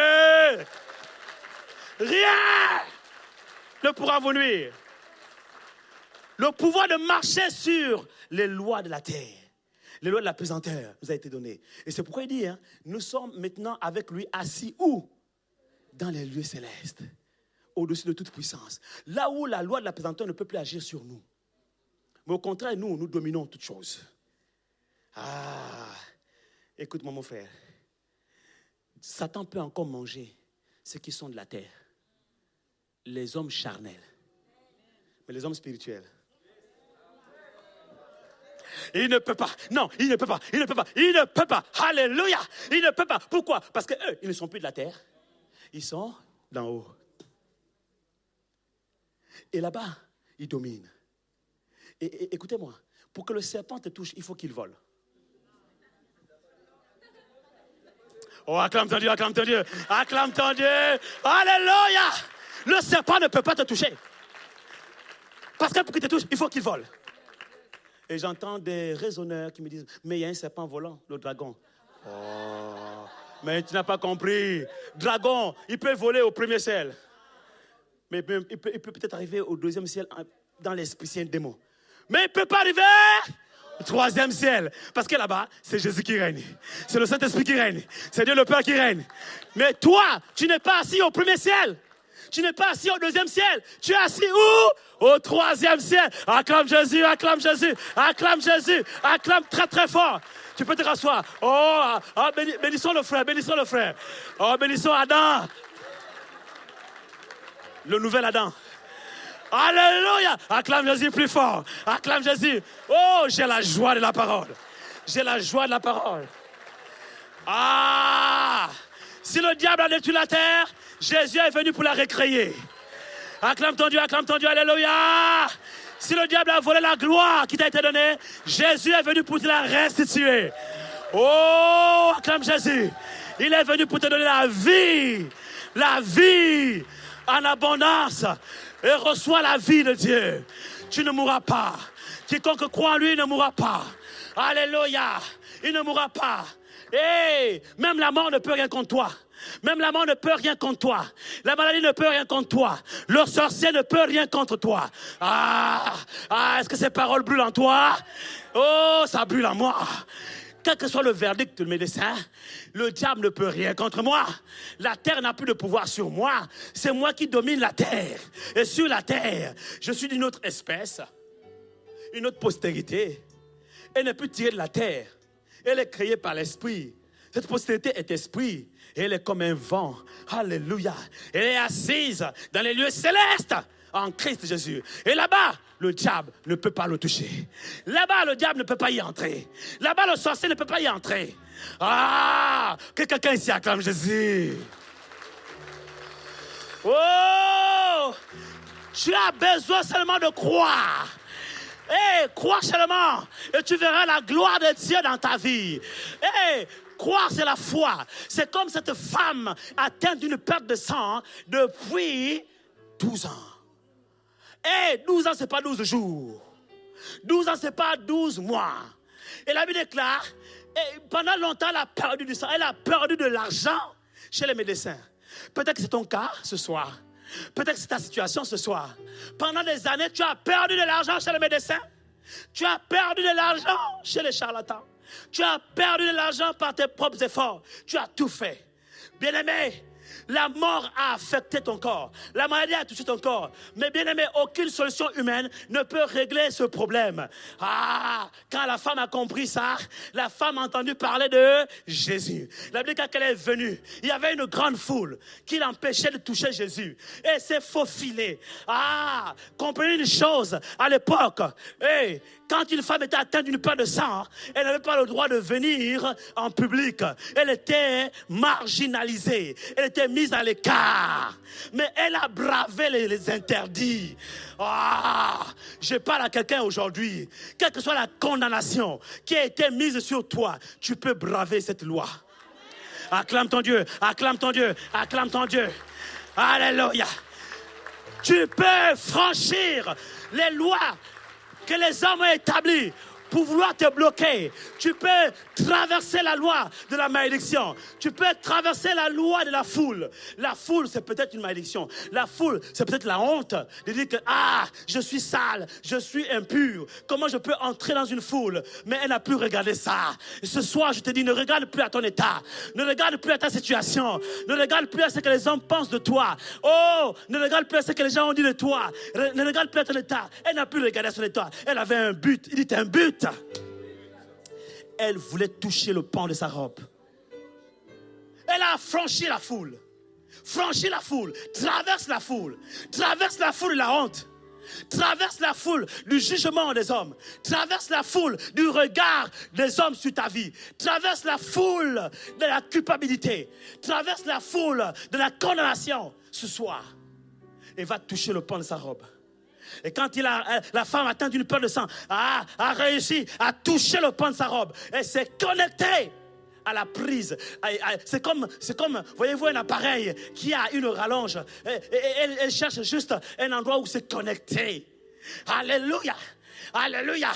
Rien ne pourra vous nuire. Le pouvoir de marcher sur les lois de la terre, les lois de la pesanteur nous a été donné. Et c'est pourquoi il dit, nous sommes maintenant avec lui assis où? Dans les lieux célestes. Au-dessus de toute puissance. Là où la loi de la pesanteur ne peut plus agir sur nous. Mais au contraire, nous dominons toutes choses. Écoute-moi mon frère. Satan peut encore manger ceux qui sont de la terre. Les hommes charnels. Mais les hommes spirituels. Il ne peut pas. Non, il ne peut pas. Il ne peut pas. Il ne peut pas. Alléluia. Il ne peut pas. Pourquoi? Parce qu'eux, ils ne sont plus de la terre. Ils sont d'en haut. Et là-bas, il domine. Et écoutez-moi, pour que le serpent te touche, il faut qu'il vole. Oh, acclame ton Dieu, acclame ton Dieu, acclame ton Dieu. Alléluia! Le serpent ne peut pas te toucher. Parce que pour qu'il te touche, il faut qu'il vole. Et j'entends des raisonneurs qui me disent, mais il y a un serpent volant, le dragon. Oh, mais tu n'as pas compris. Dragon, il peut voler au premier ciel. Mais il peut peut-être arriver au deuxième ciel dans l'esprit, c'est un démon. Mais il ne peut pas arriver au troisième ciel. Parce que là-bas, c'est Jésus qui règne. C'est le Saint-Esprit qui règne. C'est Dieu le Père qui règne. Mais toi, tu n'es pas assis au premier ciel. Tu n'es pas assis au deuxième ciel. Tu es assis où? Au troisième ciel. Acclame Jésus, acclame Jésus, acclame Jésus, acclame très très fort. Tu peux te rasseoir. Bénissons le frère, bénissons le frère. Oh, bénissons Adam. Le nouvel Adam. Alléluia. Acclame Jésus plus fort. Acclame Jésus. Oh, j'ai la joie de la parole. J'ai la joie de la parole. Si le diable a détruit la terre, Jésus est venu pour la recréer. Acclame ton Dieu, alléluia. Si le diable a volé la gloire qui t'a été donnée, Jésus est venu pour te la restituer. Oh, acclame Jésus. Il est venu pour te donner la vie en abondance. Et reçois la vie de Dieu. Tu ne mourras pas. Quiconque croit en lui ne mourra pas. Alléluia. Il ne mourra pas. Et même la mort ne peut rien contre toi. Même la mort ne peut rien contre toi. La maladie ne peut rien contre toi. Le sorcier ne peut rien contre toi. Est-ce que ces paroles brûlent en toi? Oh, ça brûle en moi. Quel que soit le verdict du médecin, le diable ne peut rien contre moi. La terre n'a plus de pouvoir sur moi. C'est moi qui domine la terre. Et sur la terre, je suis d'une autre espèce, une autre postérité. Elle n'est plus tirée de la terre. Elle est créée par l'esprit. Cette postérité est esprit. Et elle est comme un vent. Alléluia. Elle est assise dans les lieux célestes en Christ Jésus. Et là-bas, le diable ne peut pas le toucher. Là-bas, le diable ne peut pas y entrer. Là-bas, le sorcier ne peut pas y entrer. Que quelqu'un ici acclame Jésus. Oh, tu as besoin seulement de croire. Crois seulement et tu verras la gloire de Dieu dans ta vie. Croire, c'est la foi. C'est comme cette femme atteinte d'une perte de sang depuis 12 ans. 12 ans, ce n'est pas 12 jours. 12 ans, ce n'est pas 12 mois. Et la Bible déclare, pendant longtemps, elle a perdu du sang. Elle a perdu de l'argent chez les médecins. Peut-être que c'est ton cas ce soir. Peut-être que c'est ta situation ce soir. Pendant des années, tu as perdu de l'argent chez les médecins. Tu as perdu de l'argent chez les charlatans. Tu as perdu de l'argent par tes propres efforts. Tu as tout fait. Bien-aimé, la mort a affecté ton corps. La maladie a touché ton corps. Mais bien aimé, aucune solution humaine ne peut régler ce problème. Ah, quand la femme a compris ça, la femme a entendu parler de Jésus. La Bible dit quand elle est venue, il y avait une grande foule qui l'empêchait de toucher Jésus. Et elle s'est faufilée. Ah, comprenez une chose, à l'époque, hey, quand une femme était atteinte d'une perte de sang, elle n'avait pas le droit de venir en public. Elle était marginalisée. Elle était mise à l'écart. Mais elle a bravé les interdits. Ah, je parle à quelqu'un aujourd'hui. Quelle que soit la condamnation qui a été mise sur toi, tu peux braver cette loi. Acclame ton Dieu, acclame ton Dieu, acclame ton Dieu. Alléluia. Tu peux franchir les lois que les hommes ont établies pour vouloir te bloquer. Tu peux traverser la loi de la malédiction. Tu peux traverser la loi de la foule. La foule, c'est peut-être une malédiction. La foule, c'est peut-être la honte de dire que je suis sale, je suis impur. Comment je peux entrer dans une foule? Mais elle n'a plus regardé ça. Et ce soir, je te dis, ne regarde plus à ton état. Ne regarde plus à ta situation. Ne regarde plus à ce que les hommes pensent de toi. Oh, ne regarde plus à ce que les gens ont dit de toi. Ne regarde plus à ton état. Elle n'a plus regardé à son état. Elle avait un but. Il dit un but. Elle voulait toucher le pan de sa robe. Elle a franchi la foule. Franchi la foule. Traverse la foule. Traverse la foule de la honte. Traverse la foule du jugement des hommes. Traverse la foule du regard des hommes sur ta vie. Traverse la foule de la culpabilité. Traverse la foule de la condamnation ce soir. Et va toucher le pan de sa robe. Et quand la femme atteinte d'une perte de sang a réussi à toucher le pan de sa robe, elle s'est connectée à la prise. C'est comme, voyez-vous, un appareil qui a une rallonge. Elle cherche juste un endroit où se connecter. Alléluia. Alléluia.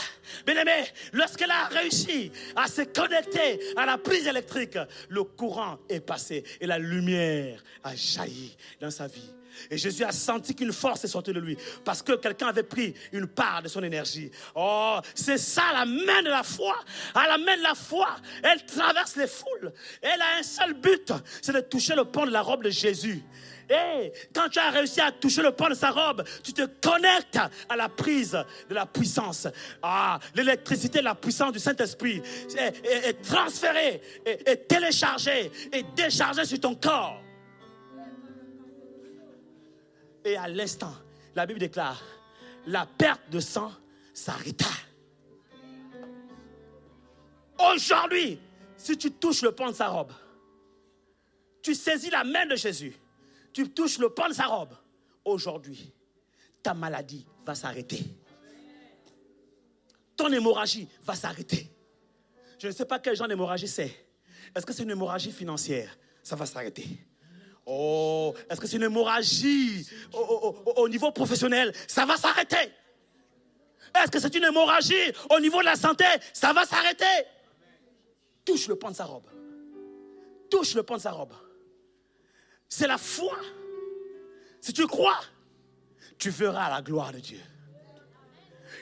Bien-aimé, lorsqu'elle a réussi à se connecter à la prise électrique, le courant est passé et la lumière a jailli dans sa vie. Et Jésus a senti qu'une force est sortie de lui parce que quelqu'un avait pris une part de son énergie. Oh, c'est ça la main de la foi. À la main de la foi, elle traverse les foules. Elle a un seul but, c'est de toucher le pan de la robe de Jésus. Et quand tu as réussi à toucher le pan de sa robe, tu te connectes à la prise de la puissance. L'électricité, la puissance du Saint-Esprit est transférée, est téléchargée, est déchargée sur ton corps. Et à l'instant, la Bible déclare, la perte de sang s'arrêta. Aujourd'hui, si tu touches le pan de sa robe, tu saisis la main de Jésus, tu touches le pan de sa robe, aujourd'hui, ta maladie va s'arrêter. Ton hémorragie va s'arrêter. Je ne sais pas quel genre d'hémorragie c'est. Est-ce que c'est une hémorragie financière? Ça va s'arrêter. Oh, est-ce que c'est une hémorragie au niveau professionnel? Ça va s'arrêter. Est-ce que c'est une hémorragie au niveau de la santé? Ça va s'arrêter. Touche le pan de sa robe. Touche le pan de sa robe. C'est la foi. Si tu crois, tu verras la gloire de Dieu.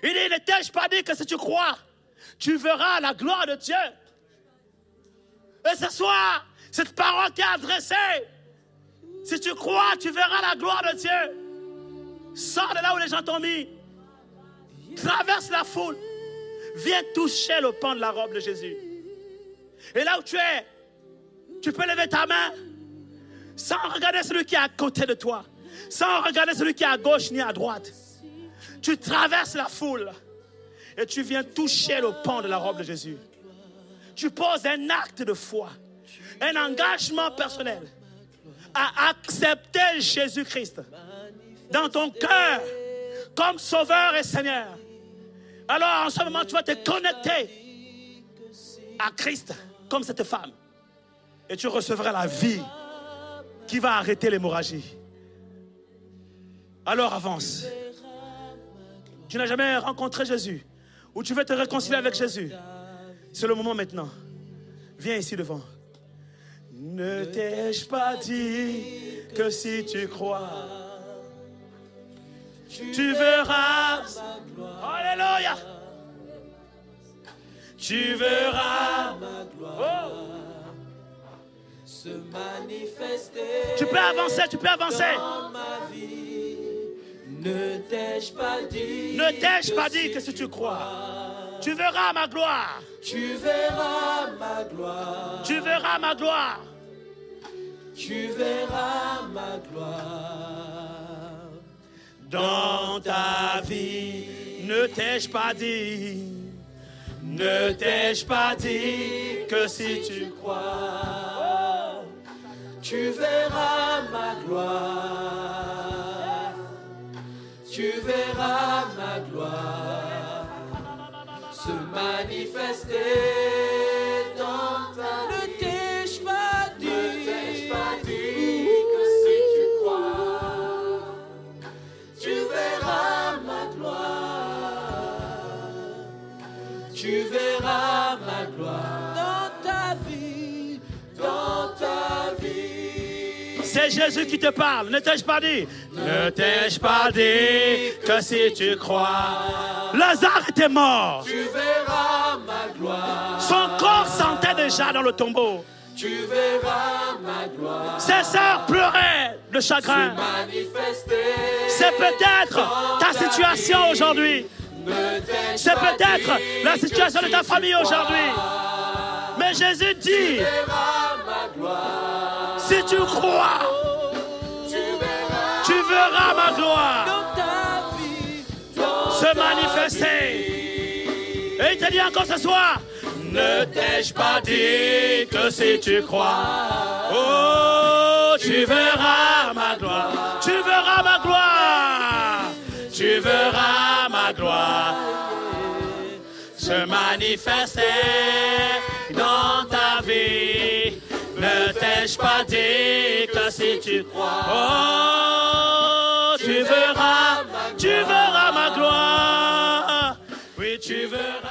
Il dit, ne t'ai-je pas dit que si tu crois, tu verras la gloire de Dieu? Et ce soir, cette parole qui est adressée, si tu crois, tu verras la gloire de Dieu. Sors de là où les gens t'ont mis. Traverse la foule. Viens toucher le pan de la robe de Jésus. Et là où tu es, tu peux lever ta main sans regarder celui qui est à côté de toi, sans regarder celui qui est à gauche ni à droite. Tu traverses la foule et tu viens toucher le pan de la robe de Jésus. Tu poses un acte de foi, un engagement personnel à accepter Jésus-Christ dans ton cœur comme Sauveur et Seigneur. Alors en ce moment, tu vas te connecter à Christ comme cette femme et tu recevras la vie qui va arrêter l'hémorragie. Alors avance. Tu n'as jamais rencontré Jésus ou tu veux te réconcilier avec Jésus. C'est le moment maintenant. Viens ici devant. Ne t'ai-je pas dit que si tu crois, tu verras. Alléluia. tu verras ma gloire se manifester. Tu peux avancer, tu peux avancer. Dans ma vie, ne t'ai-je pas dit, ne t'ai-je pas dit que si tu crois, tu verras ma gloire. Tu verras ma gloire. Tu verras ma gloire. Tu verras ma gloire. Dans ta vie, ne t'ai-je pas dit, ne t'ai-je pas dit que si tu crois, tu verras ma gloire. Tu verras ma gloire se manifester dans ta vie. Ne t'ai-je pas dit que si tu crois, tu verras ma gloire. Tu verras ma gloire dans ta vie, dans ta vie. C'est Jésus qui te parle. Ne t'ai-je pas dit? Ne t'ai-je pas dit que si tu crois? Lazare était mort. Tu verras ma gloire. Son corps sentait déjà dans le tombeau. Tu verras ma gloire. Ses sœurs pleuraient de chagrin. C'est peut-être ta situation aujourd'hui. C'est peut-être la situation de ta famille aujourd'hui. Mais Jésus dit, si tu crois, tu verras ma gloire se manifester. Et il te dit encore ce soir, ne t'ai-je pas dit que si tu crois, oh, tu verras ma gloire, tu verras ma gloire, tu verras ma gloire se manifester dans ta vie. Ne t'ai-je pas dit que si tu crois, oh, tu verras ma gloire, oui, tu verras.